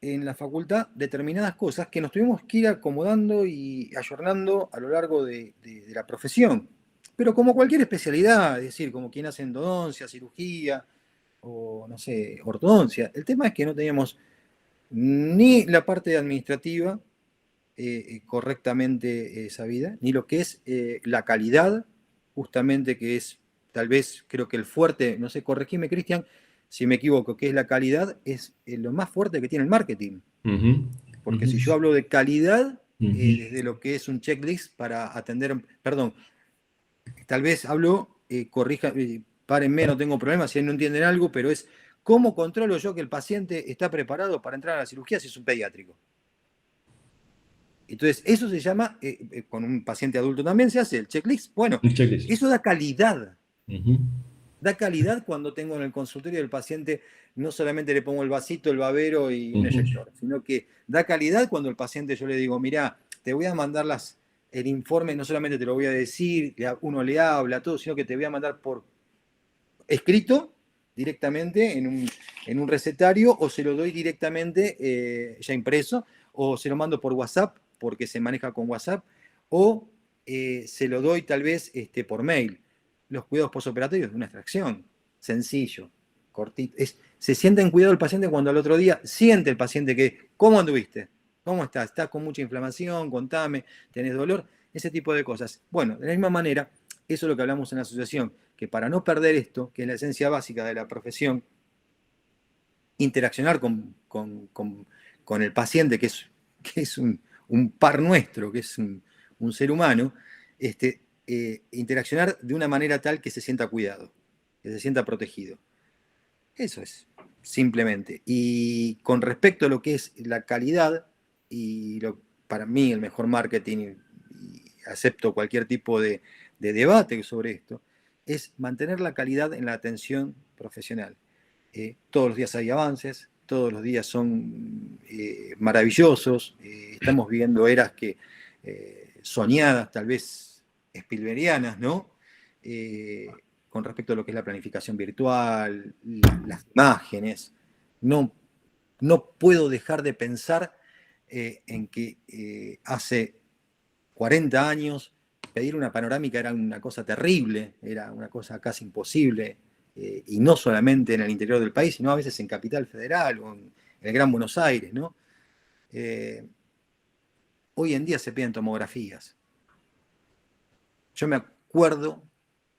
en la facultad determinadas cosas que nos tuvimos que ir acomodando y ayornando a lo largo de la profesión. Pero como cualquier especialidad, es decir, como quien hace endodoncia, cirugía o, no sé, ortodoncia, el tema es que no teníamos ni la parte administrativa correctamente sabida, ni lo que es la calidad, justamente que es, tal vez, creo que el fuerte, no sé, corregime, Cristian, si me equivoco, que es la calidad, es lo más fuerte que tiene el marketing. Porque si yo hablo de calidad, desde lo que es un checklist para atender, perdón, tal vez hablo, párenme, no tengo problema si no entienden algo, pero es cómo controlo yo que el paciente está preparado para entrar a la cirugía si es un pediátrico. Entonces, eso se llama, con un paciente adulto también se hace el checklist. Bueno, eso da calidad. Da calidad cuando tengo en el consultorio del paciente, no solamente le pongo el vasito, el babero y un eyector, sino que da calidad cuando el paciente yo le digo, mirá, te voy a mandar el informe, no solamente te lo voy a decir, uno le habla, todo, sino que te voy a mandar por escrito directamente en un recetario, o se lo doy directamente ya impreso, o se lo mando por WhatsApp, porque se maneja con WhatsApp, o se lo doy tal vez por mail. Los cuidados postoperatorios de una extracción, sencillo, cortito. Se siente en cuidado el paciente cuando al otro día siente el paciente que, ¿cómo anduviste? ¿Cómo estás? ¿Estás con mucha inflamación? Contame, ¿tenés dolor? Ese tipo de cosas. Bueno, de la misma manera, eso es lo que hablamos en la asociación, que para no perder esto, que es la esencia básica de la profesión, interaccionar con el paciente, que es un par nuestro, que es un ser humano, interaccionar de una manera tal que se sienta cuidado, que se sienta protegido. Eso es, simplemente. Y con respecto a lo que es la calidad, y para mí el mejor marketing, y acepto cualquier tipo de debate sobre esto, es mantener la calidad en la atención profesional. Todos los días hay avances, todos los días son maravillosos, estamos viviendo eras que soñadas, tal vez Spielbergianas, ¿no? Con respecto a lo que es la planificación virtual, las imágenes. No puedo dejar de pensar en que hace 40 años pedir una panorámica era una cosa terrible, era una cosa casi imposible, y no solamente en el interior del país, sino a veces en Capital Federal o en el Gran Buenos Aires, ¿no? Hoy en día se piden tomografías. Yo me acuerdo,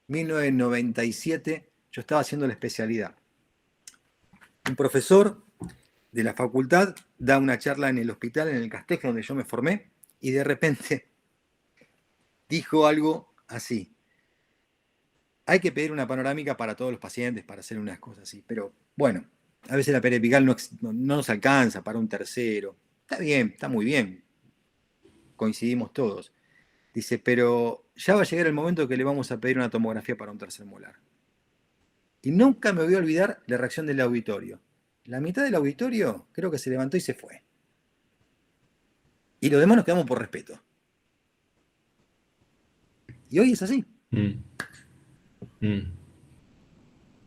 1997, yo estaba haciendo la especialidad. Un profesor de la facultad da una charla en el hospital, en el Castec, donde yo me formé, y de repente dijo algo así: hay que pedir una panorámica para todos los pacientes, para hacer unas cosas así, pero bueno, a veces la periapical no nos alcanza para un tercero. Está bien, está muy bien, coincidimos todos. Dice, pero ya va a llegar el momento que le vamos a pedir una tomografía para un tercer molar. Y nunca me voy a olvidar la reacción del auditorio. La mitad del auditorio creo que se levantó y se fue. Y los demás nos quedamos por respeto. Y hoy es así.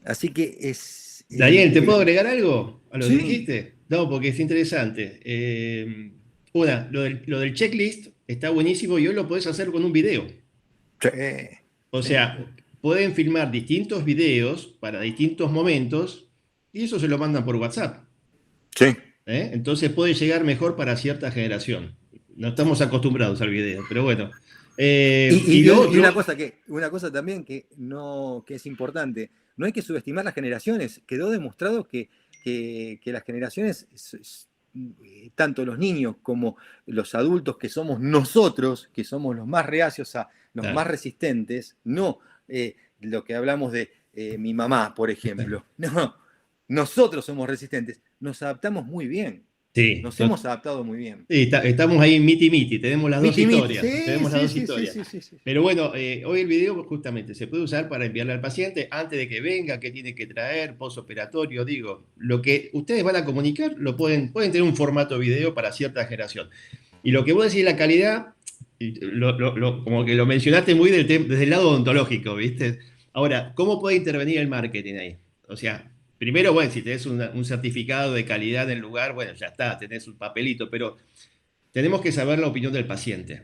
Así que es... Daniel, ¿te puedo agregar algo a lo que Sí. dijiste? No, porque es interesante. lo del checklist está buenísimo y hoy lo podés hacer con un video. Sí. O sea, pueden filmar distintos videos para distintos momentos y eso se lo mandan por WhatsApp. Sí. Entonces puede llegar mejor para cierta generación. No estamos acostumbrados al video, pero bueno. Y lo otro, una cosa también que es importante, no hay que subestimar las generaciones. Quedó demostrado que las generaciones, tanto los niños como los adultos, que somos nosotros, que somos los más reacios los claro, más resistentes, no lo que hablamos de mi mamá, por ejemplo. No, nosotros somos resistentes, nos adaptamos muy bien. sí, Nos hemos adaptado muy bien. sí, estamos ahí miti, tenemos las dos Miti, miti. historias. Sí, Tenemos las sí, dos sí, historias. sí, sí, sí. Pero bueno, hoy el video justamente se puede usar para enviarle al paciente antes de que venga, qué tiene que traer, postoperatorio, digo, lo que ustedes van a comunicar lo pueden tener un formato video para cierta generación. Y lo que vos decís, la calidad, como que lo mencionaste muy desde el lado odontológico, ¿viste? Ahora, ¿cómo puede intervenir el marketing ahí? O sea, primero, bueno, si tenés un certificado de calidad en el lugar, bueno, ya está, tenés un papelito, pero tenemos que saber la opinión del paciente.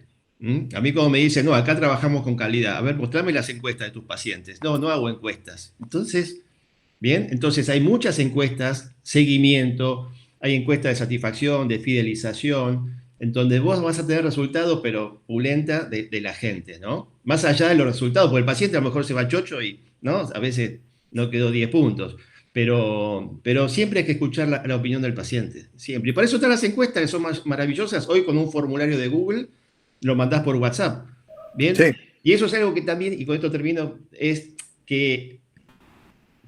A mí como me dicen, no, acá trabajamos con calidad. A ver, mostrame las encuestas de tus pacientes. No, no hago encuestas. Entonces, bien, entonces hay muchas encuestas, seguimiento, hay encuestas de satisfacción, de fidelización, en donde vos vas a tener resultados, pero pulenta de la gente, ¿no? Más allá de los resultados, porque el paciente a lo mejor se va chocho y, ¿no? A veces no quedó 10 puntos. Pero siempre hay que escuchar la opinión del paciente, siempre. Y para eso están las encuestas que son maravillosas. Hoy con un formulario de Google lo mandás por WhatsApp. ¿Bien? Sí. Y eso es algo que también, y con esto termino, es que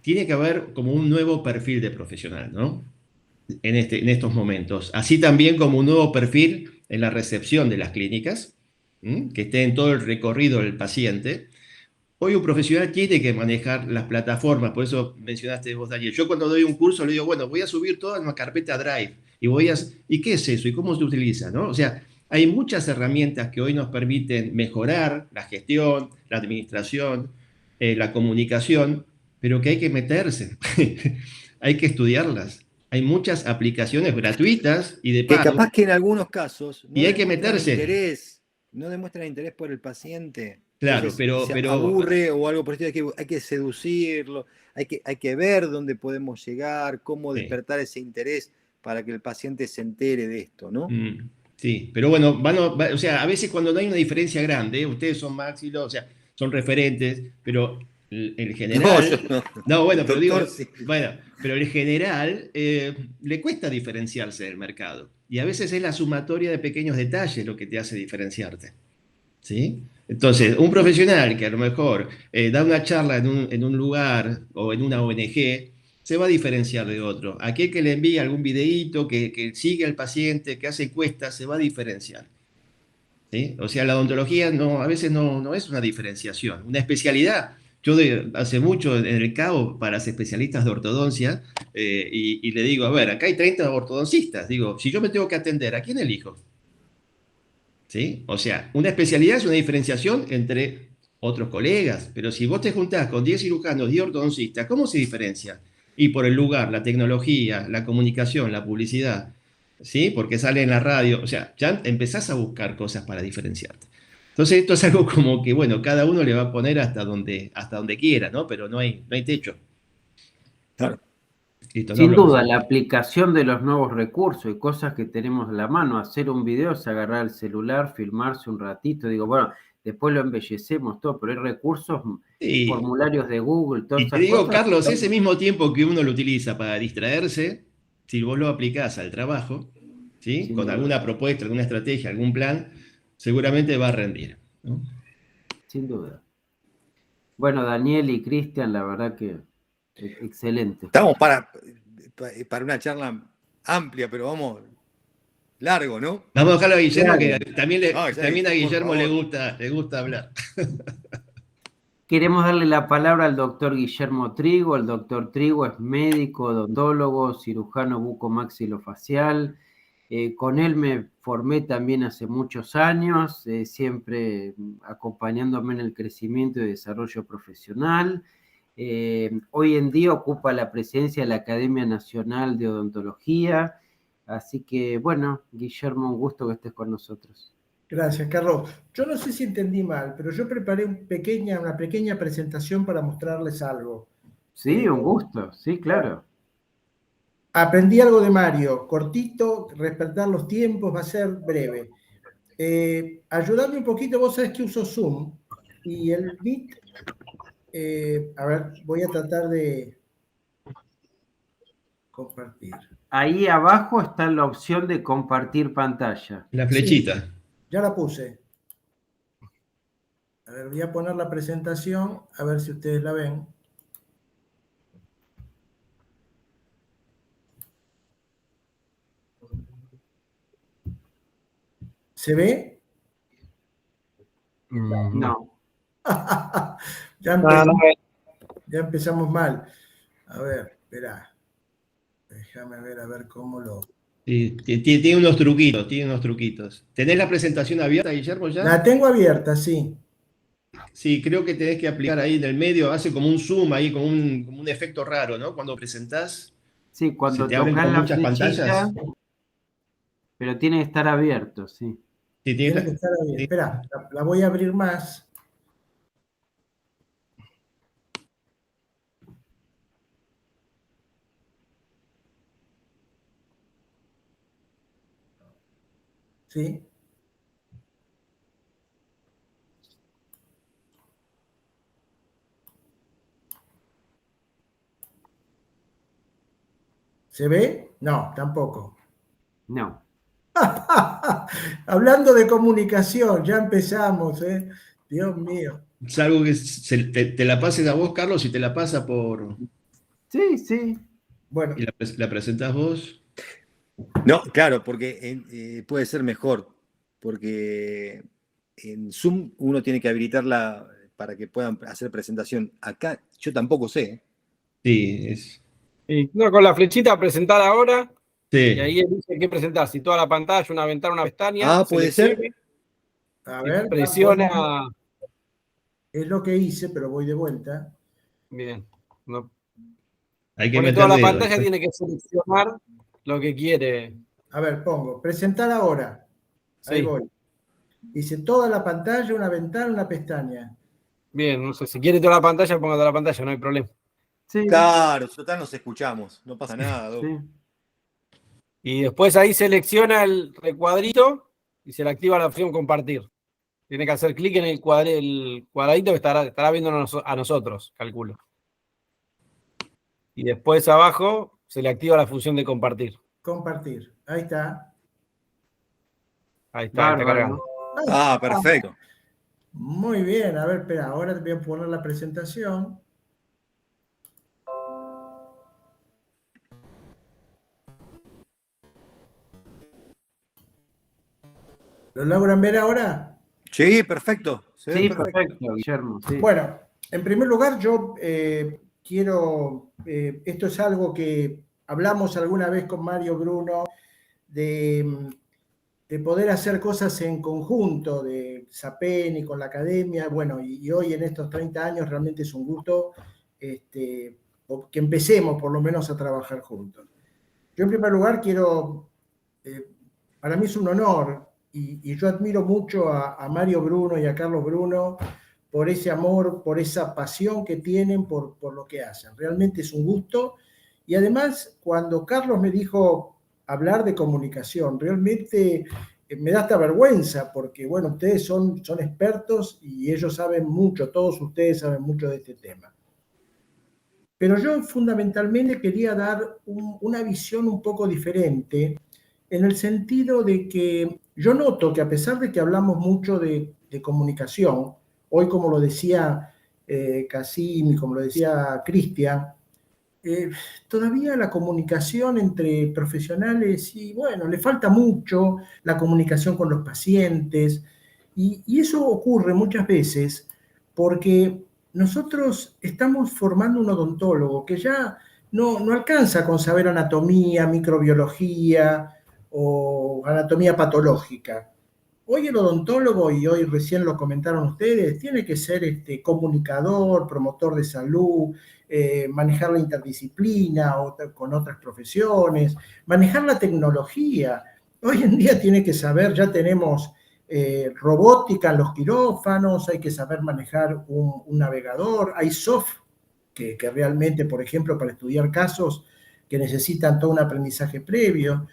tiene que haber como un nuevo perfil de profesional, ¿no? En estos momentos. Así también como un nuevo perfil en la recepción de las clínicas, que esté en todo el recorrido del paciente. Hoy un profesional tiene que manejar las plataformas, por eso mencionaste vos, Daniel. Yo cuando doy un curso le digo, bueno, voy a subir toda una carpeta Drive ¿y qué es eso? ¿Y cómo se utiliza? ¿No? O sea, hay muchas herramientas que hoy nos permiten mejorar la gestión, la administración, la comunicación, pero que hay que meterse, hay que estudiarlas. Hay muchas aplicaciones gratuitas y de Que pago, capaz que en algunos casos y hay que meterse. no demuestran interés por el paciente. Claro, Entonces se aburre o algo por el estilo, hay que seducirlo, hay que ver dónde podemos llegar, cómo sí. despertar ese interés para que el paciente se entere de esto, ¿no? Sí, pero bueno, o sea, a veces cuando no hay una diferencia grande, ustedes son máximos, o sea, son referentes, pero en general, no, bueno, pero digo, Doctor, sí. bueno, pero en general le cuesta diferenciarse del mercado. Y a veces es la sumatoria de pequeños detalles lo que te hace diferenciarte. ¿Sí? Entonces, un profesional que a lo mejor da una charla en un lugar o en una ONG, se va a diferenciar de otro. Aquel que le envía algún videíto, que sigue al paciente, que hace encuestas, se va a diferenciar. ¿Sí? O sea, la odontología a veces no es una diferenciación, una especialidad. Yo hace mucho en el CAO para los especialistas de ortodoncia y le digo, a ver, acá hay 30 ortodoncistas. Digo, si yo me tengo que atender, ¿a quién elijo? ¿Sí? O sea, una especialidad es una diferenciación entre otros colegas, pero si vos te juntás con 10 cirujanos, 10 ortodoncistas, ¿cómo se diferencia? Y por el lugar, la tecnología, la comunicación, la publicidad, ¿sí? Porque sale en la radio, o sea, ya empezás a buscar cosas para diferenciarte. Entonces esto es algo como que, bueno, cada uno le va a poner hasta donde quiera, ¿no? Pero no hay techo. Claro. Listo, Sin duda, la aplicación de los nuevos recursos y cosas que tenemos a la mano, hacer un video es agarrar el celular, filmarse un ratito, digo, bueno, después lo embellecemos todo, pero hay recursos, sí. Formularios de Google, todas Y te esas digo, cosas. Carlos, ese mismo tiempo que uno lo utiliza para distraerse, si vos lo aplicás al trabajo, ¿sí? Con alguna propuesta, alguna estrategia, algún plan, seguramente va a rendir, ¿no? Sin duda. Bueno, Daniel y Cristian, la verdad que excelente. Estamos para una charla amplia, pero vamos largo, ¿no? Vamos a dejarlo a Guillermo, Claro. que también a Guillermo le gusta hablar. Queremos darle la palabra al doctor Guillermo Trigo. El doctor Trigo es médico, odontólogo, cirujano bucomaxilofacial. Con él me formé también hace muchos años, siempre acompañándome en el crecimiento y desarrollo profesional. Hoy en día ocupa la presidencia de la Academia Nacional de Odontología Así que, bueno, Guillermo, un gusto que estés con nosotros. Gracias, Carlos. Yo no sé si entendí mal, pero yo preparé una pequeña presentación para mostrarles algo. Sí, un gusto, sí, claro. Aprendí algo de Mario, cortito, respetar los tiempos, va a ser breve. Ayudadme un poquito, vos sabés que uso Zoom y el Meet, a ver, voy a tratar de compartir. Ahí abajo está la opción de compartir pantalla. La flechita. Sí, ya la puse. A ver, voy a poner la presentación, a ver si ustedes la ven. ¿Se ve? No. Ya empezamos mal. A ver, espera. Déjame ver, a ver cómo lo... Sí, tiene unos truquitos. ¿Tenés la presentación abierta, Guillermo, ya? La tengo abierta, sí. Sí, creo que tenés que aplicar ahí en el medio, hace como un zoom ahí, como un efecto raro, ¿no? Cuando presentás, Sí, se cuando te abren tocas con la muchas flechita, pantallas. pero tiene que estar abierto, sí. Sí, Tiene que estar abierta. sí. Espera, la voy a abrir más. ¿Sí? ¿Se ve? No, tampoco. No. Hablando de comunicación, ya empezamos, ¿eh? Dios mío. Salvo que te la pasen a vos, Carlos, y te la pasa Sí, sí. Bueno, y la presentás vos. No, claro, porque puede ser mejor, porque en Zoom uno tiene que habilitarla para que puedan hacer presentación. Acá yo tampoco sé. Sí, Y no, con la flechita presentar ahora, y sí. ahí elige qué presentar, si toda la pantalla, una ventana, una pestaña, Ah, puede ser. seleccione, a y ver, presiona. es lo que hice, pero voy de vuelta. Bien. No, Hay que pone meter toda la dedo. pantalla, tiene que seleccionar lo que quiere. A ver, pongo, presentar ahora. Ahí Sí. voy. Dice toda la pantalla, una ventana, una pestaña. Bien, no sé, si quiere toda la pantalla, ponga toda la pantalla, no hay problema. Sí, Claro, total nos escuchamos, no pasa nada. Doc. sí. Y después ahí selecciona el recuadrito y se le activa la opción compartir. Tiene que hacer clic en el cuadradito que estará viendo a nosotros, calculo. Y después abajo se le activa la función de compartir. Compartir. Ahí está. Ahí está cargando. Ah, perfecto. Muy bien. A ver, espera, ahora te voy a poner la presentación. ¿Lo logran ver ahora? Sí, perfecto. Sí, perfecto, Guillermo. Sí. Bueno, en primer lugar, yo quiero, esto es algo que hablamos alguna vez con Mario Bruno, de poder hacer cosas en conjunto, de SAPEN y con la academia, bueno, y hoy en estos 30 años realmente es un gusto que empecemos por lo menos a trabajar juntos. Yo en primer lugar quiero, para mí es un honor, y yo admiro mucho a Mario Bruno y a Carlos Bruno, por ese amor, por esa pasión que tienen por lo que hacen. Realmente es un gusto. Y además, cuando Carlos me dijo hablar de comunicación, realmente me da hasta vergüenza, porque bueno, ustedes son expertos y ellos saben mucho, todos ustedes saben mucho de este tema. Pero yo fundamentalmente quería dar una visión un poco diferente, en el sentido de que yo noto que a pesar de que hablamos mucho de comunicación, hoy como lo decía Casim y como lo decía Cristian, todavía la comunicación entre profesionales, y bueno, le falta mucho la comunicación con los pacientes, y eso ocurre muchas veces porque nosotros estamos formando un odontólogo que ya no alcanza con saber anatomía, microbiología o anatomía patológica. Hoy el odontólogo, y hoy recién lo comentaron ustedes, tiene que ser comunicador, promotor de salud, manejar la interdisciplina con otras profesiones, manejar la tecnología. Hoy en día tiene que saber, ya tenemos robótica en los quirófanos, hay que saber manejar un navegador, hay software que realmente, por ejemplo, para estudiar casos que necesitan todo un aprendizaje previo.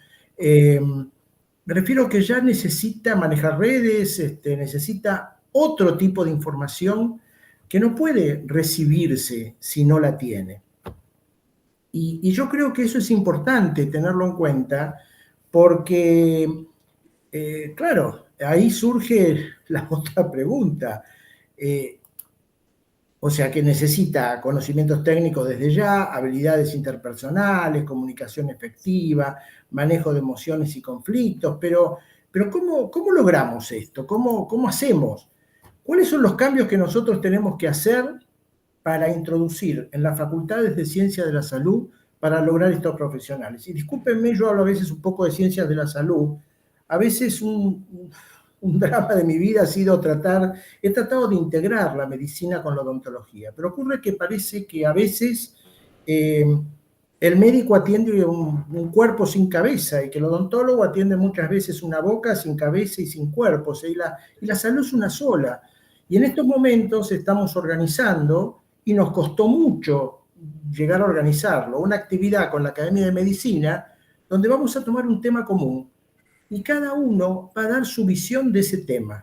Me refiero que ya necesita manejar redes, necesita otro tipo de información que no puede recibirse si no la tiene. Y yo creo que eso es importante tenerlo en cuenta porque, claro, ahí surge la otra pregunta. O sea, que necesita conocimientos técnicos desde ya, habilidades interpersonales, comunicación efectiva, manejo de emociones y conflictos, pero ¿cómo logramos esto? ¿Cómo hacemos? ¿Cuáles son los cambios que nosotros tenemos que hacer para introducir en las facultades de Ciencias de la Salud para lograr estos profesionales? Y discúlpenme, yo hablo a veces un poco de Ciencias de la Salud. A veces un drama de mi vida ha sido he tratado de integrar la medicina con la odontología, pero ocurre que parece que a veces el médico atiende un cuerpo sin cabeza y que el odontólogo atiende muchas veces una boca sin cabeza y sin cuerpo, o sea, y la salud es una sola. Y en estos momentos estamos organizando, y nos costó mucho llegar a organizarlo, una actividad con la Academia de Medicina donde vamos a tomar un tema común y cada uno va a dar su visión de ese tema.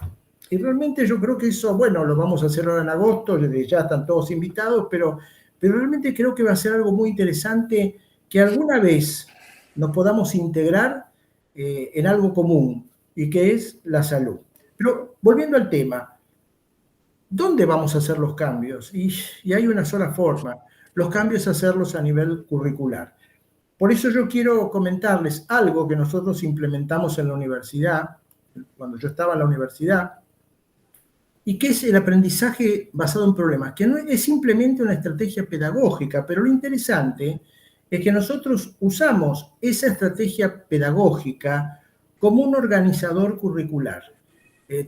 Y realmente yo creo que eso, bueno, lo vamos a hacer ahora en agosto, ya están todos invitados, pero realmente creo que va a ser algo muy interesante que alguna vez nos podamos integrar en algo común, y que es la salud. Pero volviendo al tema, ¿dónde vamos a hacer los cambios? Y hay una sola forma, los cambios hacerlos a nivel curricular. Por eso yo quiero comentarles algo que nosotros implementamos en la universidad, cuando yo estaba en la universidad, y que es el aprendizaje basado en problemas, que no es simplemente una estrategia pedagógica, pero lo interesante es que nosotros usamos esa estrategia pedagógica como un organizador curricular.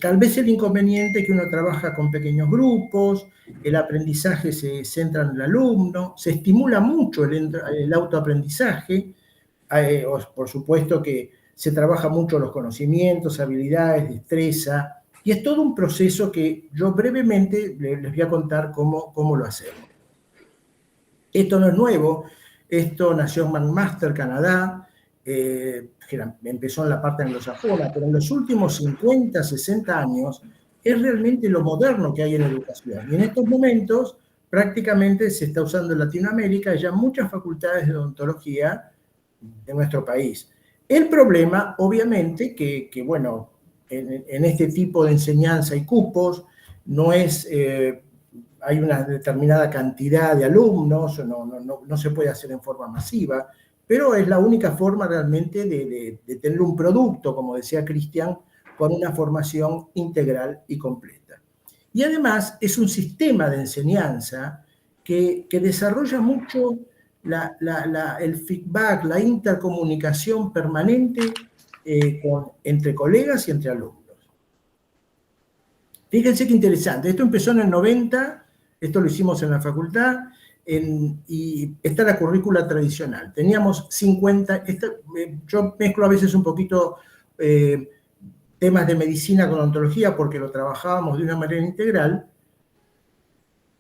Tal vez el inconveniente es que uno trabaja con pequeños grupos, el aprendizaje se centra en el alumno, se estimula mucho el autoaprendizaje, por supuesto que se trabaja mucho los conocimientos, habilidades, destreza, y es todo un proceso que yo brevemente les voy a contar cómo lo hacemos. Esto no es nuevo, esto nació en McMaster, Canadá, empezó en la parte anglosajona, pero en los últimos 50, 60 años es realmente lo moderno que hay en educación. Y en estos momentos prácticamente se está usando en Latinoamérica ya muchas facultades de odontología de nuestro país. El problema, obviamente, que bueno, en este tipo de enseñanza hay cupos, no es, hay una determinada cantidad de alumnos, no se puede hacer en forma masiva, pero es la única forma realmente de tener un producto, como decía Cristian, con una formación integral y completa. Y además es un sistema de enseñanza que desarrolla mucho el feedback, la intercomunicación permanente entre colegas y entre alumnos. Fíjense qué interesante, esto empezó en el 90, esto lo hicimos en la facultad, y está la currícula tradicional. Teníamos 50, yo mezclo a veces un poquito temas de medicina con odontología porque lo trabajábamos de una manera integral.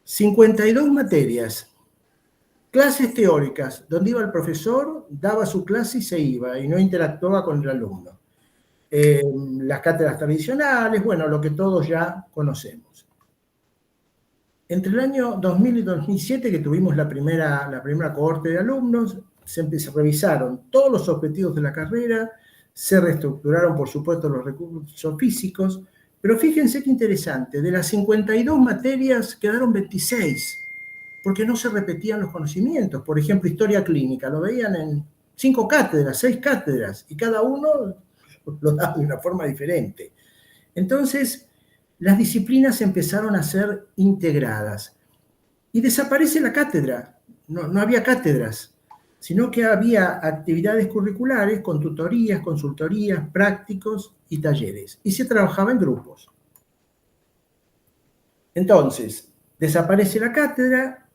52 materias, clases teóricas, donde iba el profesor, daba su clase y se iba, y no interactuaba con el alumno. Las cátedras tradicionales, bueno, lo que todos ya conocemos. Entre el año 2000 y 2007, que tuvimos la primera cohorte de alumnos, se revisaron todos los objetivos de la carrera, se reestructuraron, por supuesto, los recursos físicos, pero fíjense qué interesante, de las 52 materias quedaron 26, porque no se repetían los conocimientos. Por ejemplo, historia clínica, lo veían en 5 cátedras, 6 cátedras, y cada uno lo daba de una forma diferente. Entonces, las disciplinas empezaron a ser integradas. Y desaparece la cátedra. No había cátedras, sino que había actividades curriculares con tutorías, consultorías, prácticos y talleres, y se trabajaba en grupos. Entonces, desaparece la cátedra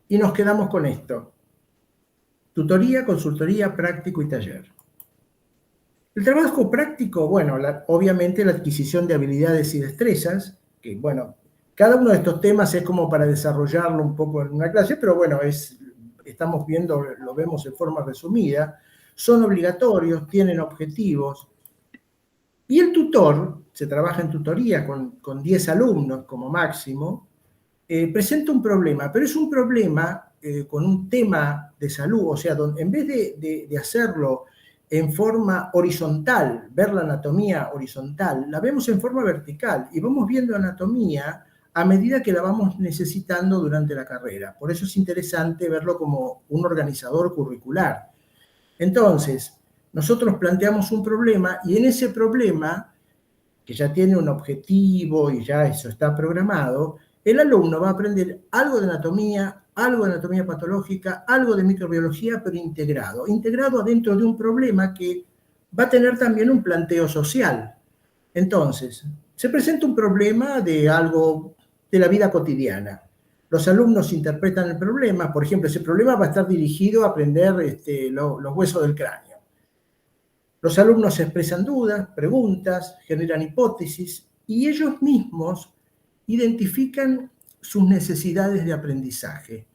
y nos quedamos con esto: tutoría, consultoría, práctico y taller. El trabajo práctico, bueno, obviamente la adquisición de habilidades y destrezas, que bueno, cada uno de estos temas es como para desarrollarlo un poco en una clase, pero bueno, estamos viendo, lo vemos en forma resumida, son obligatorios, tienen objetivos. Y el tutor, se trabaja en tutoría con 10 alumnos como máximo, presenta un problema, pero es un problema con un tema de salud, o sea, en vez de hacerlo en forma horizontal, ver la anatomía horizontal, la vemos en forma vertical y vamos viendo anatomía a medida que la vamos necesitando durante la carrera. Por eso es interesante verlo como un organizador curricular. Entonces, nosotros planteamos un problema y en ese problema, que ya tiene un objetivo y ya eso está programado, el alumno va a aprender algo de anatomía patológica, algo de microbiología, pero integrado adentro de un problema que va a tener también un planteo social. Entonces, se presenta un problema de algo de la vida cotidiana. Los alumnos interpretan el problema, por ejemplo, ese problema va a estar dirigido a aprender los huesos del cráneo. Los alumnos expresan dudas, preguntas, generan hipótesis y ellos mismos identifican sus necesidades de aprendizaje.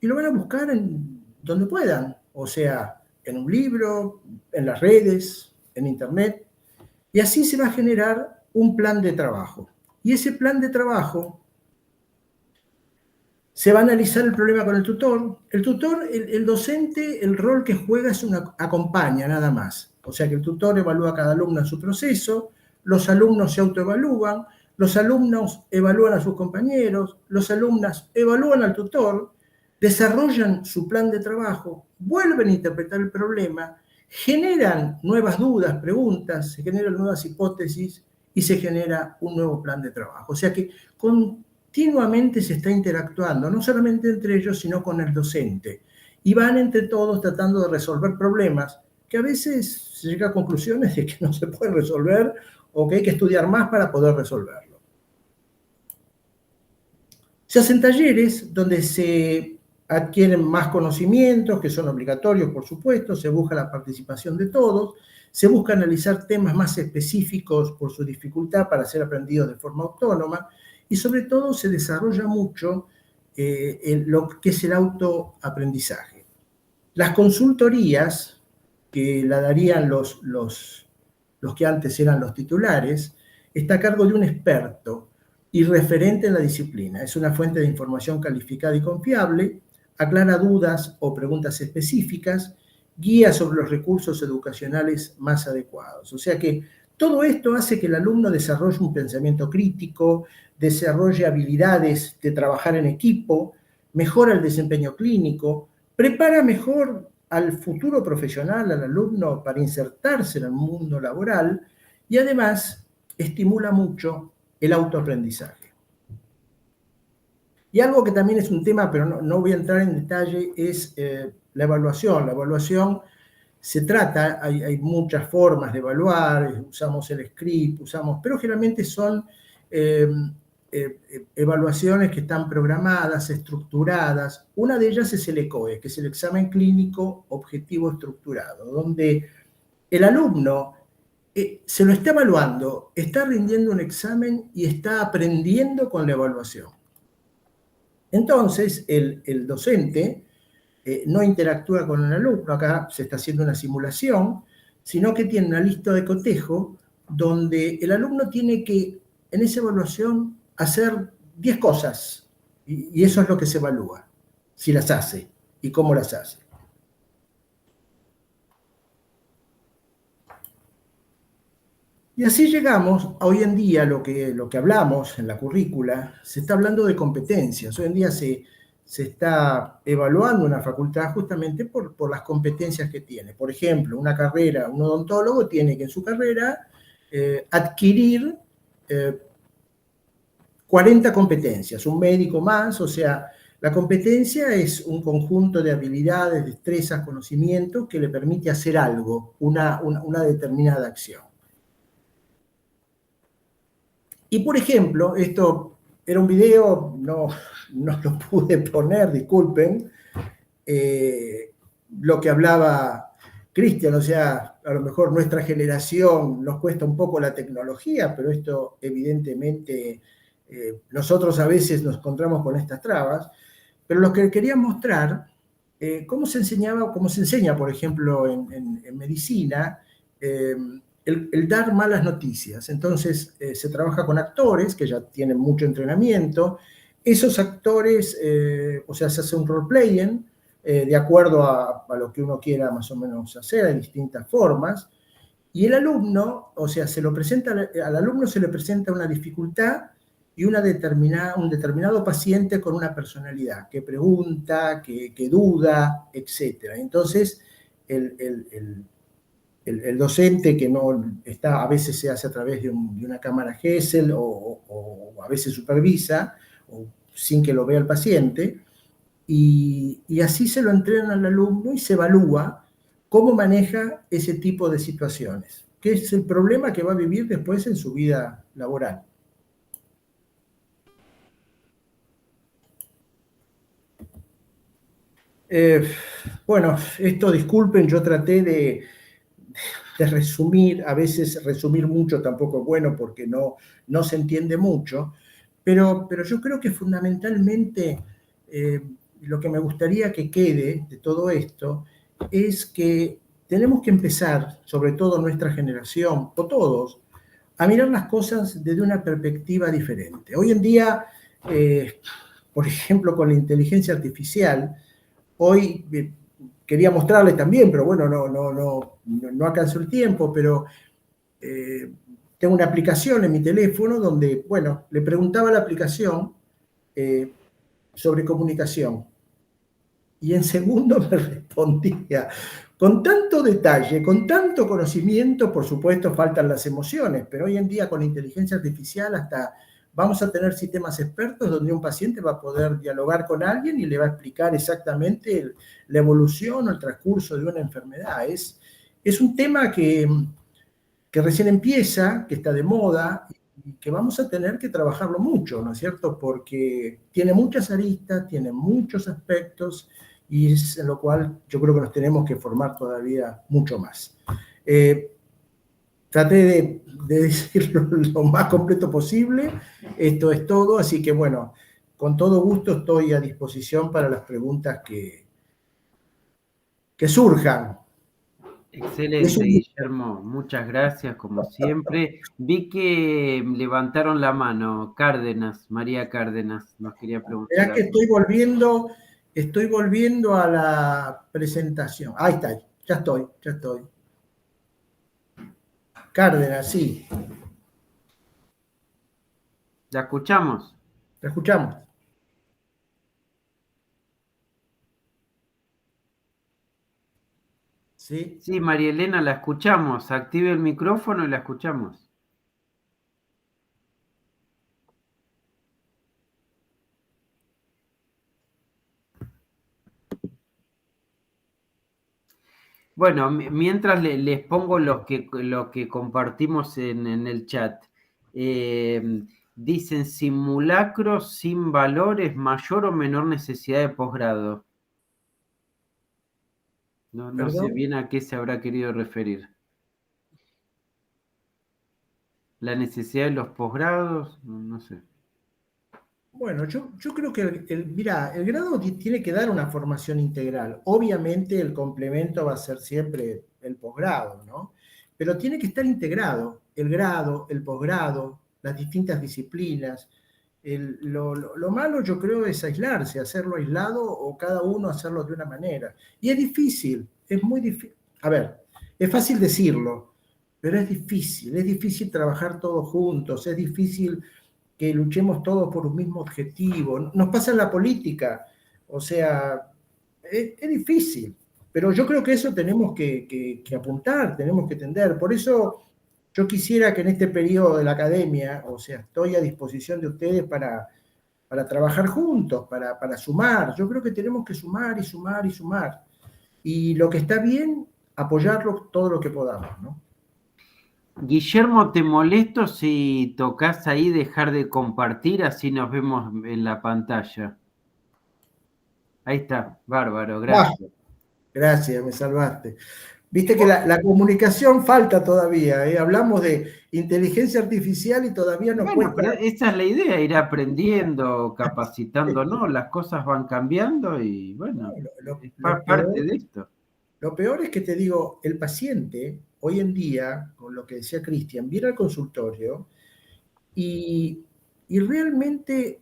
Y lo van a buscar en donde puedan, o sea, en un libro, en las redes, en internet, y así se va a generar un plan de trabajo. Y ese plan de trabajo se va a analizar el problema con el tutor. El tutor, el docente, el rol que juega es acompaña nada más. O sea que el tutor evalúa a cada alumno en su proceso, los alumnos se autoevalúan, los alumnos evalúan a sus compañeros, los alumnos evalúan al tutor, desarrollan su plan de trabajo, vuelven a interpretar el problema, generan nuevas dudas, preguntas, se generan nuevas hipótesis y se genera un nuevo plan de trabajo. O sea que continuamente se está interactuando, no solamente entre ellos, sino con el docente. Y van entre todos tratando de resolver problemas que a veces se llega a conclusiones de que no se pueden resolver o que hay que estudiar más para poder resolverlo. Se hacen talleres donde se adquieren más conocimientos, que son obligatorios, por supuesto, se busca la participación de todos, se busca analizar temas más específicos por su dificultad para ser aprendidos de forma autónoma, y sobre todo se desarrolla mucho lo que es el autoaprendizaje. Las consultorías, que la darían los que antes eran los titulares, está a cargo de un experto y referente en la disciplina. Es una fuente de información calificada y confiable, aclara dudas o preguntas específicas, guía sobre los recursos educacionales más adecuados. O sea que todo esto hace que el alumno desarrolle un pensamiento crítico, desarrolle habilidades de trabajar en equipo, mejora el desempeño clínico, prepara mejor al futuro profesional, al alumno, para insertarse en el mundo laboral y además estimula mucho el autoaprendizaje. Y algo que también es un tema, pero no voy a entrar en detalle, es la evaluación. La evaluación se trata, hay muchas formas de evaluar, usamos el script, pero generalmente son evaluaciones que están programadas, estructuradas. Una de ellas es el ECOE, que es el examen clínico objetivo estructurado, donde el alumno se lo está evaluando, está rindiendo un examen y está aprendiendo con la evaluación. Entonces, el docente no interactúa con el alumno, acá se está haciendo una simulación, sino que tiene una lista de cotejo donde el alumno tiene que, en esa evaluación, hacer 10 cosas, y eso es lo que se evalúa, si las hace y cómo las hace. Y así llegamos a hoy en día, lo que hablamos en la currícula, se está hablando de competencias. Hoy en día se está evaluando una facultad justamente por las competencias que tiene. Por ejemplo, una carrera, un odontólogo tiene que en su carrera adquirir 40 competencias, un médico más, o sea, la competencia es un conjunto de habilidades, destrezas, conocimientos que le permite hacer algo, una determinada acción. Y por ejemplo, esto era un video, no lo pude poner, disculpen, lo que hablaba Cristian, o sea, a lo mejor nuestra generación nos cuesta un poco la tecnología, pero esto evidentemente nosotros a veces nos encontramos con estas trabas, pero lo que quería mostrar, cómo se enseñaba, cómo se enseña, por ejemplo, en medicina, el dar malas noticias. Entonces, se trabaja con actores que ya tienen mucho entrenamiento. Esos actores, o sea, se hace un role-playing de acuerdo a lo que uno quiera más o menos hacer, de distintas formas. Y el alumno, o sea, al alumno se le presenta una dificultad y un determinado paciente con una personalidad, que pregunta, que duda, etc. Entonces, el docente que no está, a veces se hace a través de una cámara Gesell o a veces supervisa, o sin que lo vea el paciente, y así se lo entrenan al alumno y se evalúa cómo maneja ese tipo de situaciones, que es el problema que va a vivir después en su vida laboral. Bueno, esto disculpen, yo traté de resumir, a veces resumir mucho tampoco es bueno porque no se entiende mucho, pero yo creo que fundamentalmente lo que me gustaría que quede de todo esto es que tenemos que empezar, sobre todo nuestra generación, o todos, a mirar las cosas desde una perspectiva diferente. Hoy en día, por ejemplo, con la inteligencia artificial, hoy quería mostrarles también, pero bueno, no alcanzó el tiempo, pero tengo una aplicación en mi teléfono donde, bueno, le preguntaba a la aplicación sobre comunicación y en segundos me respondía con tanto detalle, con tanto conocimiento. Por supuesto faltan las emociones, pero hoy en día con la inteligencia artificial hasta vamos a tener sistemas expertos donde un paciente va a poder dialogar con alguien y le va a explicar exactamente la evolución o el transcurso de una enfermedad. Es un tema que recién empieza, que está de moda y que vamos a tener que trabajarlo mucho, ¿no es cierto? Porque tiene muchas aristas, tiene muchos aspectos y es en lo cual yo creo que nos tenemos que formar todavía mucho más. Traté de decirlo lo más completo posible. Esto es todo, así que bueno, con todo gusto estoy a disposición para las preguntas que surjan. Excelente, Guillermo. Muchas gracias, como siempre. Vi que levantaron la mano Cárdenas, María Cárdenas, nos quería preguntar. Verá que estoy volviendo a la presentación. Ahí está, ya estoy. Cárdenas, sí. ¿La escuchamos? ¿La escuchamos? Sí. Sí, María Elena, la escuchamos. Active el micrófono y la escuchamos. Bueno, mientras les pongo lo que compartimos en el chat. Dicen simulacros sin valores, mayor o menor necesidad de posgrado. No sé bien a qué se habrá querido referir. ¿La necesidad de los posgrados? No sé. Bueno, yo creo que mira, el grado tiene que dar una formación integral. Obviamente el complemento va a ser siempre el posgrado, ¿no? Pero tiene que estar integrado el grado, el posgrado, las distintas disciplinas. Lo malo yo creo es aislarse, hacerlo aislado o cada uno hacerlo de una manera. Y es difícil, es muy difícil. A ver, es fácil decirlo, pero es difícil trabajar todos juntos, es difícil que luchemos todos por un mismo objetivo. Nos pasa en la política, o sea, es difícil, pero yo creo que eso tenemos que apuntar, tenemos que tender. Por eso yo quisiera que en este periodo de la academia, o sea, estoy a disposición de ustedes para trabajar juntos, para sumar. Yo creo que tenemos que sumar y sumar y sumar. Y lo que está bien, apoyarlo todo lo que podamos, ¿no? Guillermo, ¿te molesto si tocas ahí dejar de compartir? Así nos vemos en la pantalla. Ahí está, bárbaro, gracias. Gracias, me salvaste. Viste que la comunicación falta todavía, ¿eh? Hablamos de inteligencia artificial y todavía nos Bueno, pero cuesta. esa es la idea, ir aprendiendo, capacitándonos, las cosas van cambiando y bueno, es parte de esto. Lo peor es que te digo, el paciente hoy en día, con lo que decía Cristian, viene al consultorio y realmente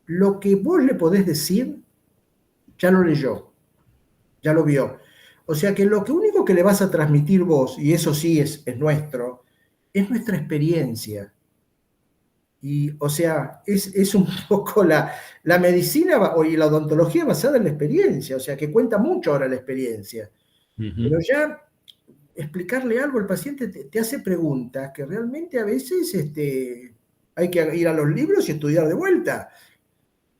lo que vos le podés decir ya lo leyó, ya lo vio. O sea que lo único que le vas a transmitir vos, y eso sí es nuestro, es nuestra experiencia. Y, o sea, es un poco la medicina y la odontología basada en la experiencia, o sea, que cuenta mucho ahora la experiencia. Pero ya explicarle algo al paciente te hace preguntas que realmente a veces hay que ir a los libros y estudiar de vuelta.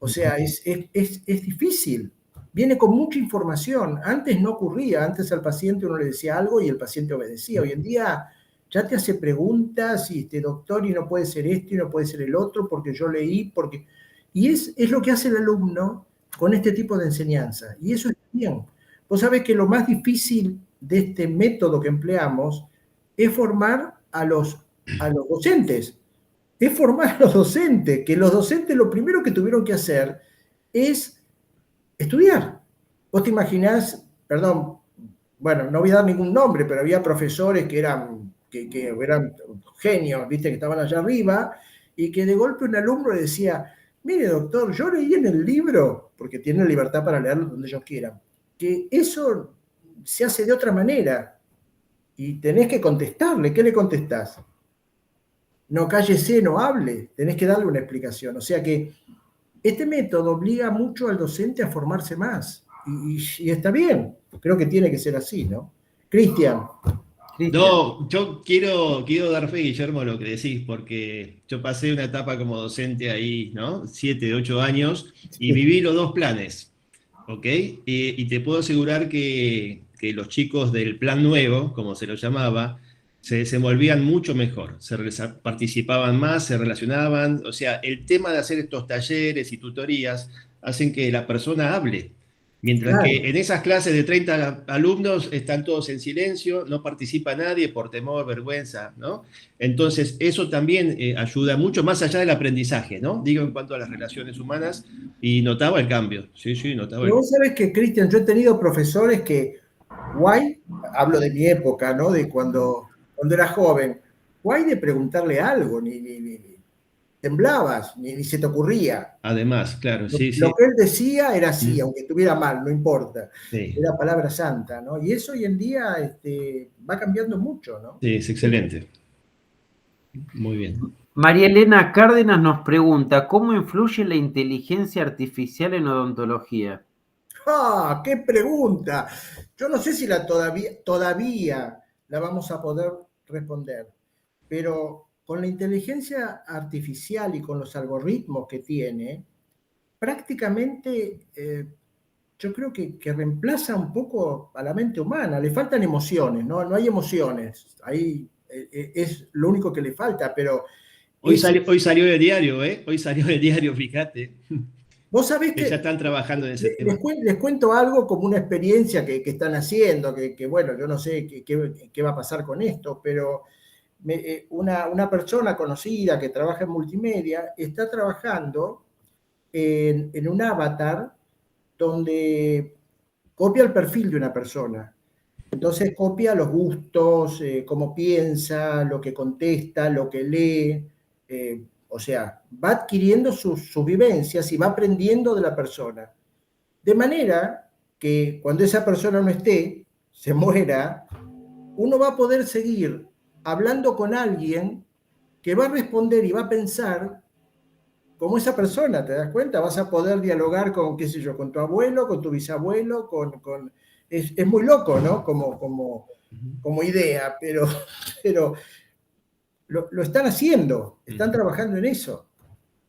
O sea, es difícil. Viene con mucha información. Antes no ocurría. Antes al paciente uno le decía algo y el paciente obedecía. Hoy en día ya te hace preguntas y doctor, y no puede ser esto y no puede ser el otro porque yo leí, porque... Y es lo que hace el alumno con este tipo de enseñanza. Y eso es bien. Vos sabés que lo más difícil de este método que empleamos es formar a los docentes. Es formar a los docentes, que los docentes lo primero que tuvieron que hacer es estudiar. Vos te imaginás, perdón, bueno, no voy a dar ningún nombre, pero había profesores que eran genios, viste, que estaban allá arriba, y que de golpe un alumno le decía, mire doctor, yo leí en el libro, porque tienen libertad para leerlo donde ellos quieran, que eso se hace de otra manera, y tenés que contestarle. ¿Qué le contestás? No, cállese, no hable, tenés que darle una explicación. O sea que este método obliga mucho al docente a formarse más, y está bien, creo que tiene que ser así, ¿no? Cristian. No, yo quiero dar fe, Guillermo, a lo que decís, porque yo pasé una etapa como docente ahí, ¿no? 7, 8 años, y viví los dos planes, ¿ok? Y te puedo asegurar que los chicos del plan nuevo, como se lo llamaba, se desenvolvían mucho mejor, participaban más, se relacionaban, o sea, el tema de hacer estos talleres y tutorías hacen que la persona hable. Mientras que en esas clases de 30 alumnos están todos en silencio, no participa nadie por temor, vergüenza, ¿no? Entonces, eso también ayuda mucho más allá del aprendizaje, ¿no? Digo, en cuanto a las relaciones humanas, y notaba el cambio. Sí, notaba el cambio. Vos sabés que, Cristian, yo he tenido profesores que, hablo de mi época, ¿no? De cuando era joven, de preguntarle algo, ni temblabas, ni se te ocurría. Además, claro, sí. Lo que él decía era así, aunque estuviera mal, no importa. Sí. Era palabra santa, ¿no? Y eso hoy en día va cambiando mucho, ¿no? Sí, es excelente. Muy bien. María Elena Cárdenas nos pregunta, ¿cómo influye la inteligencia artificial en odontología? ¡Ah, qué pregunta! Yo no sé si todavía la vamos a poder responder, pero con la inteligencia artificial y con los algoritmos que tiene, prácticamente yo creo que reemplaza un poco a la mente humana. Le faltan emociones, ¿no? No hay emociones. Ahí es lo único que le falta, pero... Hoy salió de diario, ¿eh? Hoy salió de diario, fíjate. Vos sabés que ya están trabajando en ese tema. Les cuento algo como una experiencia que están haciendo, que bueno, yo no sé qué va a pasar con esto, pero una persona conocida que trabaja en multimedia está trabajando en un avatar donde copia el perfil de una persona. Entonces copia los gustos, cómo piensa, lo que contesta, lo que lee, o sea, va adquiriendo sus vivencias y va aprendiendo de la persona. De manera que cuando esa persona no esté, se muera, uno va a poder seguir hablando con alguien que va a responder y va a pensar como esa persona, ¿te das cuenta? Vas a poder dialogar con, qué sé yo, con tu abuelo, con tu bisabuelo, es muy loco, ¿no? Como idea, pero lo están haciendo, están trabajando en eso.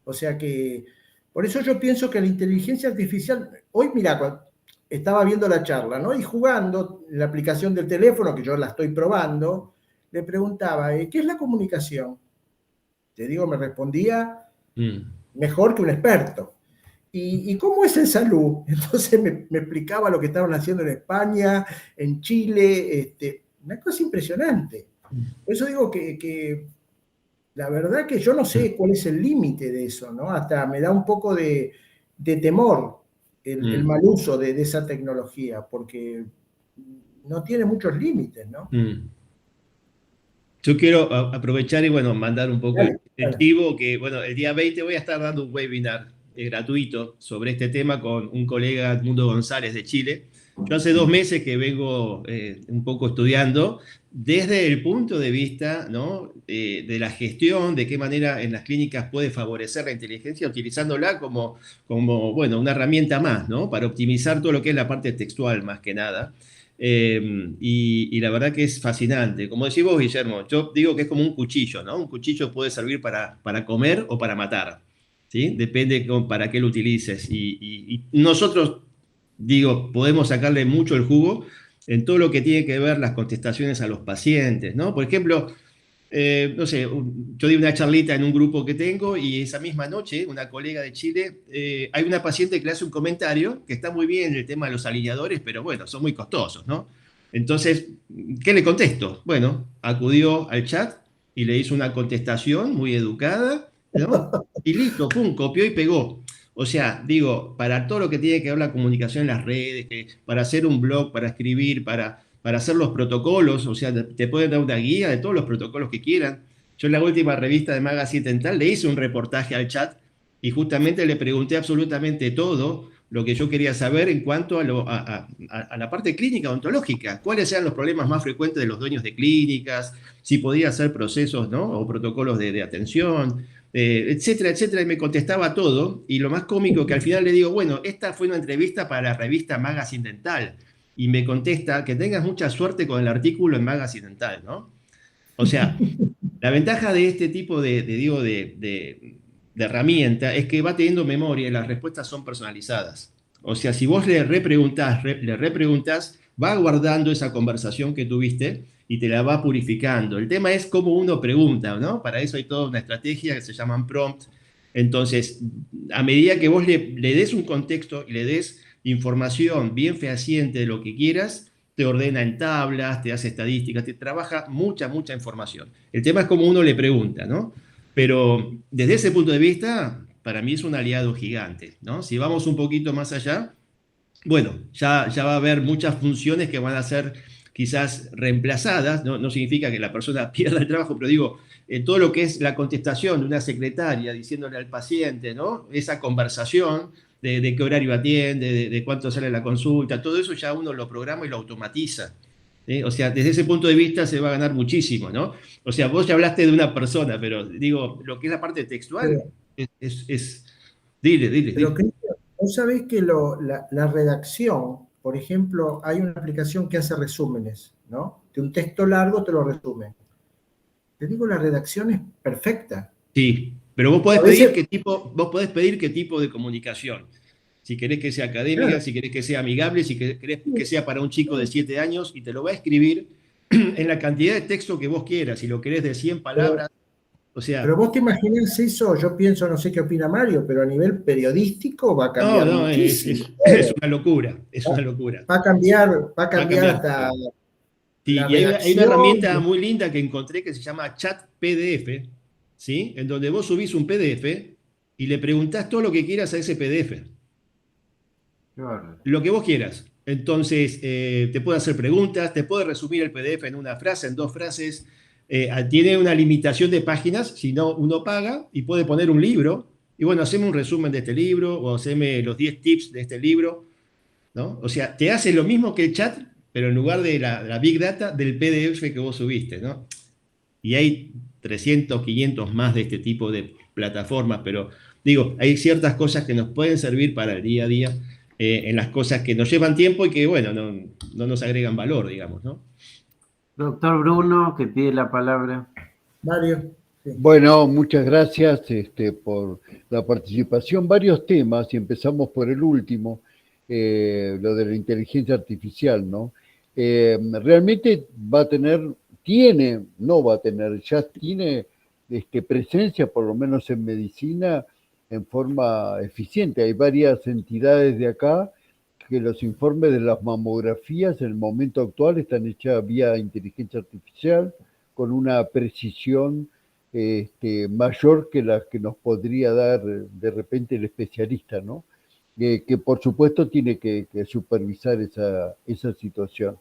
O sea que, por eso yo pienso que la inteligencia artificial, hoy mira, estaba viendo la charla, ¿no? Y jugando en la aplicación del teléfono, que yo la estoy probando, le preguntaba, ¿qué es la comunicación? Te digo, me respondía mejor que un experto. ¿Y cómo es en salud? Entonces me explicaba lo que estaban haciendo en España, en Chile, una cosa impresionante. Por eso digo que la verdad que yo no sé cuál es el límite de eso, ¿no? Hasta me da un poco de temor el mal uso de esa tecnología, porque no tiene muchos límites, ¿no? Yo quiero aprovechar y, bueno, mandar un poco Dale, el dale. chivo, que, bueno, el día 20 voy a estar dando un webinar gratuito sobre este tema con un colega, Edmundo González, de Chile. Yo hace 2 meses que vengo un poco estudiando desde el punto de vista, ¿no?, de la gestión, de qué manera en las clínicas puede favorecer la inteligencia, utilizándola como bueno, una herramienta más, ¿no?, para optimizar todo lo que es la parte textual, más que nada. Y la verdad que es fascinante. Como decís vos, Guillermo, yo digo que es como un cuchillo, ¿no? Un cuchillo puede servir para comer o para matar, ¿sí? Depende para qué lo utilices. Y nosotros, digo, podemos sacarle mucho el jugo en todo lo que tiene que ver las contestaciones a los pacientes, ¿no? Por ejemplo, no sé, yo di una charlita en un grupo que tengo y esa misma noche, una colega de Chile, hay una paciente que le hace un comentario que está muy bien el tema de los alineadores, pero bueno, son muy costosos, ¿no? Entonces, ¿qué le contesto? Bueno, acudió al chat y le hizo una contestación muy educada, ¿no? Y listo, pum, copió y pegó. O sea, digo, para todo lo que tiene que ver la comunicación en las redes, para hacer un blog, para escribir, para hacer los protocolos, o sea, te pueden dar una guía de todos los protocolos que quieran. Yo en la última revista de Magazine Dental le hice un reportaje al chat y justamente le pregunté absolutamente todo lo que yo quería saber en cuanto a la parte clínica odontológica. ¿Cuáles eran los problemas más frecuentes de los dueños de clínicas? Si podía hacer procesos, ¿no?, o protocolos de atención, etcétera, etcétera. Y me contestaba todo. Y lo más cómico que al final le digo, bueno, esta fue una entrevista para la revista Magazine Dental. Y me contesta que tengas mucha suerte con el artículo en Magazine Dental, ¿no? O sea, la ventaja de este tipo de herramienta es que va teniendo memoria y las respuestas son personalizadas. O sea, si vos le repreguntás, va guardando esa conversación que tuviste y te la va purificando. El tema es cómo uno pregunta, ¿no? Para eso hay toda una estrategia que se llaman prompt. Entonces, a medida que vos le des un contexto y le des información bien fehaciente de lo que quieras, te ordena en tablas, te hace estadísticas, te trabaja mucha información. El tema es cómo uno le pregunta, ¿no? Pero desde ese punto de vista, para mí es un aliado gigante, ¿no? Si vamos un poquito más allá, bueno, ya va a haber muchas funciones que van a ser quizás reemplazadas, no significa que la persona pierda el trabajo, pero digo, todo lo que es la contestación de una secretaria diciéndole al paciente, ¿no?, esa conversación de qué horario atiende, de cuánto sale la consulta, todo eso ya uno lo programa y lo automatiza. O sea, desde ese punto de vista se va a ganar muchísimo, ¿no? O sea, vos ya hablaste de una persona, pero digo, lo que es la parte textual es. Dile. Pero Cristian, vos sabés que la redacción, por ejemplo, hay una aplicación que hace resúmenes, ¿no? De un texto largo te lo resume. Te digo, la redacción es perfecta. Sí, pero vos podés A veces- pedir qué tipo de comunicación. Si querés que sea académica, Claro. si querés que sea amigable, si querés que sea para un chico de 7 años, y te lo va a escribir en la cantidad de texto que vos quieras. Si lo querés de 100 palabras, o sea. Pero vos te imaginás eso, yo pienso, no sé qué opina Mario, pero a nivel periodístico va a cambiar No, muchísimo. es una locura, es una locura. Va a cambiar hasta Sí, la y hay una redacción. herramienta muy linda que encontré que se llama Chat PDF, ¿sí? En donde vos subís un PDF y le preguntás todo lo que quieras a ese PDF. Claro. Lo que vos quieras. Entonces, te puede hacer preguntas, te puede resumir el PDF en una frase, en 2 frases. Tiene una limitación de páginas, si no, uno paga y puede poner un libro. Y bueno, haceme un resumen de este libro o haceme los 10 tips de este libro, ¿no? O sea, te hace lo mismo que el chat, pero en lugar de la Big Data, del PDF que vos subiste, ¿no? Y hay 300, 500 más de este tipo de plataformas, pero digo, hay ciertas cosas que nos pueden servir para el día a día, en las cosas que nos llevan tiempo y que, bueno, no nos agregan valor, digamos, ¿no? Doctor Bruno, que pide la palabra. Mario. Sí. Bueno, muchas gracias por la participación. Varios temas, y empezamos por el último, lo de la inteligencia artificial, ¿no? Realmente no va a tener, ya tiene presencia, por lo menos en medicina, en forma eficiente. Hay varias entidades de acá que los informes de las mamografías en el momento actual están hechas vía inteligencia artificial con una precisión mayor que la que nos podría dar de repente el especialista, ¿no? Que por supuesto tiene que supervisar esa situación.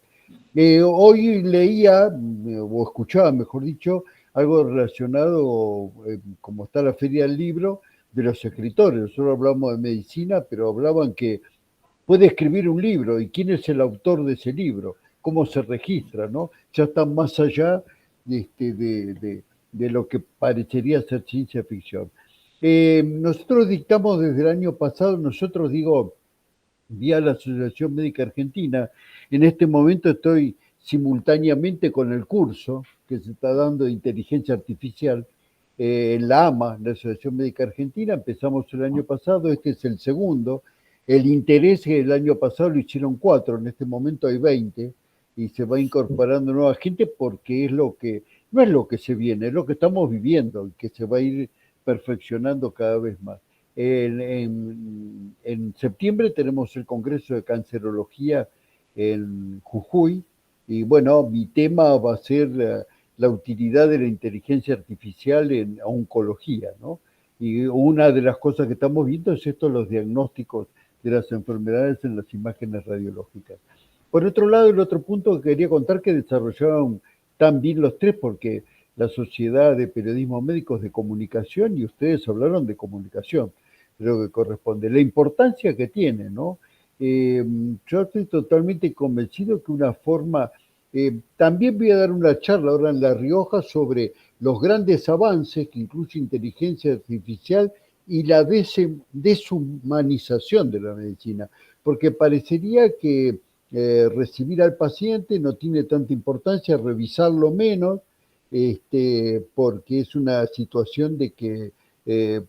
Hoy leía, o escuchaba, mejor dicho, algo relacionado, como está la Feria del Libro, de los escritores. Nosotros hablamos de medicina, pero hablaban que puede escribir un libro y quién es el autor de ese libro, cómo se registra, ¿no? Ya están más allá de lo que parecería ser ciencia ficción. Nosotros dictamos desde el año pasado, nosotros digo, vía la Asociación Médica Argentina, en este momento estoy simultáneamente con el curso que se está dando de inteligencia artificial en la AMA, la Asociación Médica Argentina. Empezamos el año pasado, este es el segundo. El interés el año pasado lo hicieron 4, en este momento hay 20 y se va incorporando nueva gente porque no es lo que se viene, es lo que estamos viviendo y que se va a ir perfeccionando cada vez más. En septiembre tenemos el Congreso de Cancerología en Jujuy y bueno, mi tema va a ser la utilidad de la inteligencia artificial en oncología, ¿no? Y una de las cosas que estamos viendo es esto, los diagnósticos de las enfermedades en las imágenes radiológicas. Por otro lado, el otro punto que quería contar que desarrollaron tan bien los tres, porque la Sociedad de Periodismo Médicos de Comunicación y ustedes hablaron de comunicación, creo que corresponde, la importancia que tiene, ¿no? Yo estoy totalmente convencido que una forma, también voy a dar una charla ahora en La Rioja sobre los grandes avances que incluye inteligencia artificial y la deshumanización de la medicina, porque parecería que recibir al paciente no tiene tanta importancia, revisarlo menos, porque es una situación de que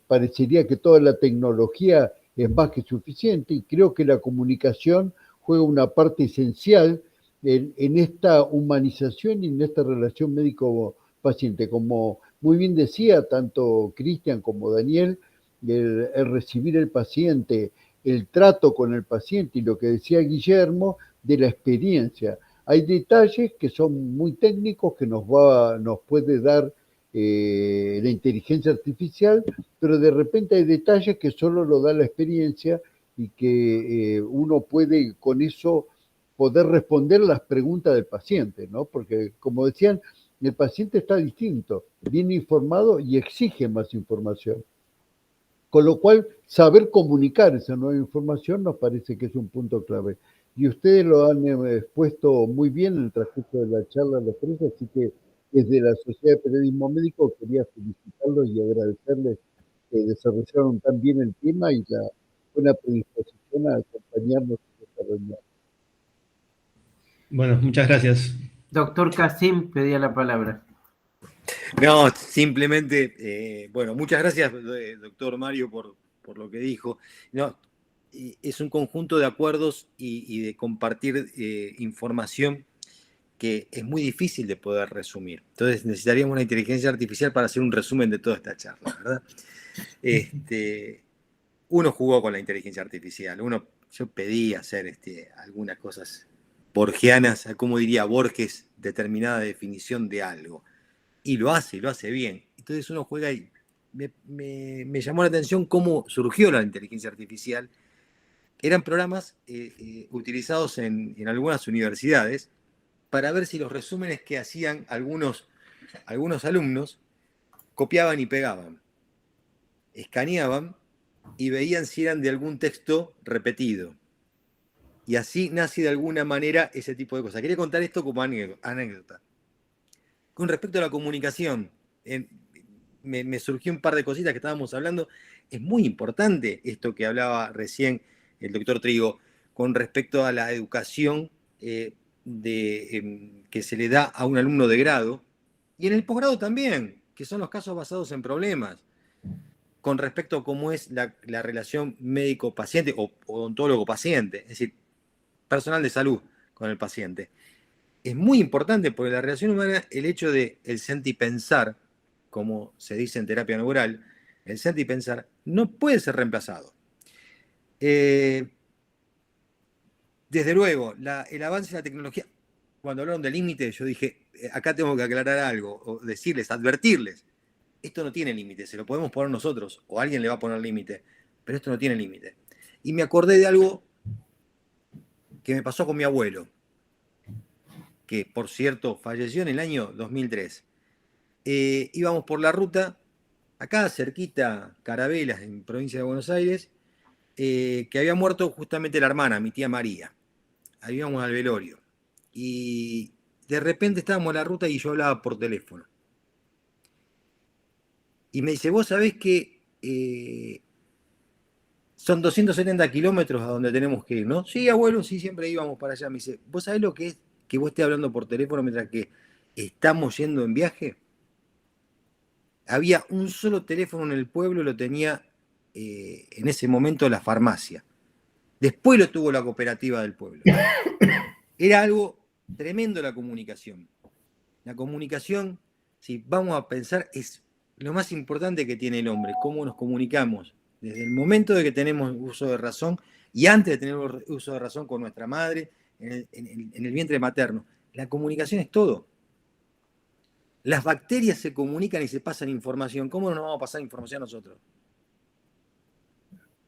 parecería que toda la tecnología es más que suficiente y creo que la comunicación juega una parte esencial en esta humanización y en esta relación médico-paciente. Como muy bien decía tanto Cristian como Daniel, el recibir el paciente, el trato con el paciente y lo que decía Guillermo de la experiencia. Hay detalles que son muy técnicos que nos puede dar la inteligencia artificial, pero de repente hay detalles que solo lo da la experiencia y que uno puede con eso poder responder las preguntas del paciente, ¿no? Porque, como decían, el paciente está distinto, bien informado y exige más información. Con lo cual, saber comunicar esa nueva información nos parece que es un punto clave. Y ustedes lo han expuesto muy bien en el transcurso de la charla los tres, así que desde la Sociedad de Periodismo Médico quería felicitarlos y agradecerles que desarrollaron tan bien el tema y la buena predisposición a acompañarnos en esta reunión. Bueno, muchas gracias. Doctor Kasim pedía la palabra. No, simplemente, bueno, muchas gracias, doctor Mario, por lo que dijo. No, es un conjunto de acuerdos y de compartir información que es muy difícil de poder resumir. Entonces necesitaríamos una inteligencia artificial para hacer un resumen de toda esta charla, ¿verdad? Uno jugó con la inteligencia artificial, yo pedí hacer algunas cosas borgianas, como diría Borges, determinada definición de algo. Y lo hace bien. Entonces uno juega y me llamó la atención cómo surgió la inteligencia artificial. Eran programas utilizados en algunas universidades para ver si los resúmenes que hacían algunos alumnos copiaban y pegaban, escaneaban y veían si eran de algún texto repetido. Y así nace de alguna manera ese tipo de cosas. Quería contar esto como anécdota. Con respecto a la comunicación, me surgió un par de cositas que estábamos hablando. Es muy importante esto que hablaba recién el doctor Trigo con respecto a la educación que se le da a un alumno de grado y en el posgrado también, que son los casos basados en problemas, con respecto a cómo es la relación médico-paciente o odontólogo-paciente, es decir, personal de salud con el paciente. es muy importante porque la relación humana, el hecho de el sentipensar, como se dice en terapia neural, el sentipensar no puede ser reemplazado. Desde luego, el avance de la tecnología, cuando hablaron de límites, yo dije, acá tengo que aclarar algo, o decirles, advertirles, esto no tiene límite, se lo podemos poner nosotros, o alguien le va a poner límite, pero esto no tiene límite. Y me acordé de algo que me pasó con mi abuelo, que por cierto falleció en el año 2003. Íbamos por la ruta, acá cerquita, Carabelas, en provincia de Buenos Aires, que había muerto justamente la hermana, mi tía María. Ahí íbamos al velorio. Y de repente estábamos en la ruta y yo hablaba por teléfono. Y me dice, vos sabés que son 270 kilómetros a donde tenemos que ir, ¿no? Sí, abuelo, sí, siempre íbamos para allá. Me dice, ¿vos sabés lo que es que vos estés hablando por teléfono mientras que estamos yendo en viaje? Había un solo teléfono en el pueblo, lo tenía en ese momento la farmacia. Después lo tuvo la cooperativa del pueblo. Era algo tremendo la comunicación. La comunicación, si vamos a pensar, es lo más importante que tiene el hombre, cómo nos comunicamos. Desde el momento de que tenemos uso de razón y antes de tener uso de razón con nuestra madre, en el vientre materno. La comunicación es todo. Las bacterias se comunican y se pasan información. ¿Cómo no nos vamos a pasar información a nosotros?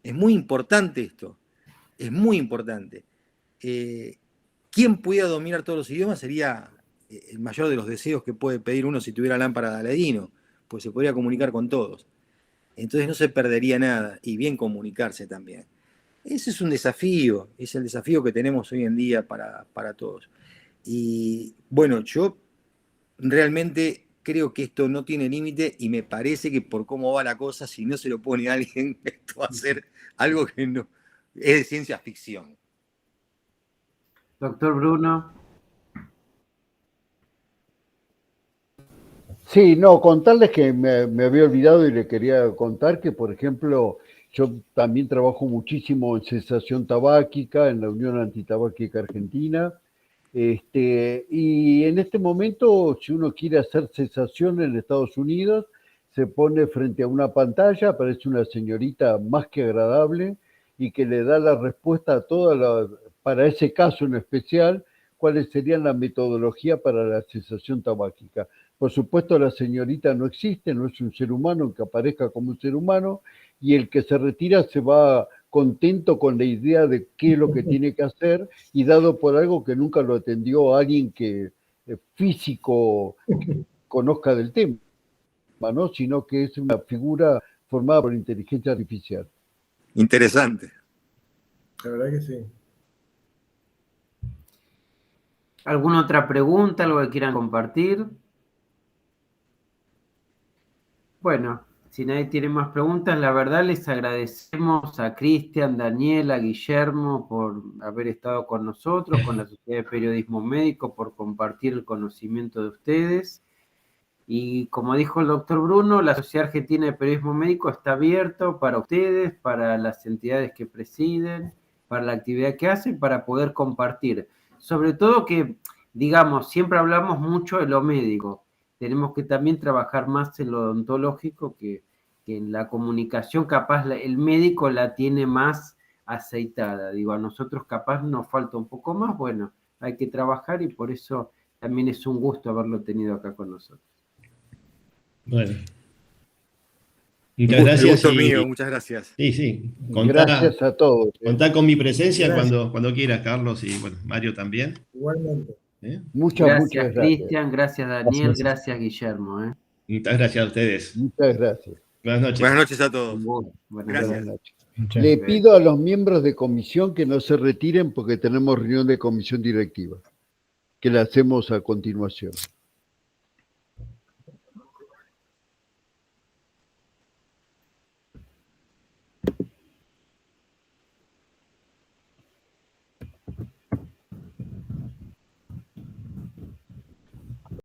Es muy importante esto. Es muy importante. Quien pudiera dominar todos los idiomas sería el mayor de los deseos que puede pedir uno si tuviera lámpara de Aladino, pues se podría comunicar con todos. Entonces no se perdería nada, y bien comunicarse también. Ese es un desafío, es el desafío que tenemos hoy en día para todos. Y bueno, yo realmente creo que esto no tiene límite y me parece que por cómo va la cosa, si no se lo pone a alguien, esto va a ser algo que no es de ciencia ficción. Doctor Bruno. Sí, no, contarles que me había olvidado y le quería contar que, por ejemplo, yo también trabajo muchísimo en cesación tabáquica, en la Unión Antitabáquica Argentina, y en este momento, si uno quiere hacer cesación en Estados Unidos, se pone frente a una pantalla, aparece una señorita más que agradable y que le da la respuesta a para ese caso en especial, cuáles serían la metodología para la cesación tabáquica. Por supuesto, la señorita no existe, no es un ser humano, aunque aparezca como un ser humano, y el que se retira se va contento con la idea de qué es lo que tiene que hacer, y dado por algo que nunca lo atendió alguien que físico que conozca del tema, ¿no? Sino que es una figura formada por inteligencia artificial. Interesante. La verdad que sí. ¿Alguna otra pregunta, algo que quieran compartir? Bueno, si nadie tiene más preguntas, la verdad les agradecemos a Cristian, Daniel, a Guillermo por haber estado con nosotros, con la Sociedad de Periodismo Médico, por compartir el conocimiento de ustedes. Y como dijo el doctor Bruno, la Sociedad Argentina de Periodismo Médico está abierto para ustedes, para las entidades que presiden, para la actividad que hacen, para poder compartir. Sobre todo que, digamos, siempre hablamos mucho de lo médico. Tenemos que también trabajar más en lo odontológico, que en la comunicación capaz el médico la tiene más aceitada. Digo, a nosotros capaz nos falta un poco más, bueno, hay que trabajar y por eso también es un gusto haberlo tenido acá con nosotros. Bueno. Muchas gracias. Gusto mío, muchas gracias. Sí. Gracias a todos. Contá con mi presencia Gracias. cuando quieras, Carlos, y bueno, Mario también. Igualmente. Muchas Gracias, gracias. Cristian, gracias, Daniel, gracias, Guillermo. Muchas gracias a ustedes. Muchas gracias. Buenas noches. Buenas noches a todos. Buenas Gracias. noches. Le pido a los miembros de comisión que no se retiren porque tenemos reunión de comisión directiva, que la hacemos a continuación.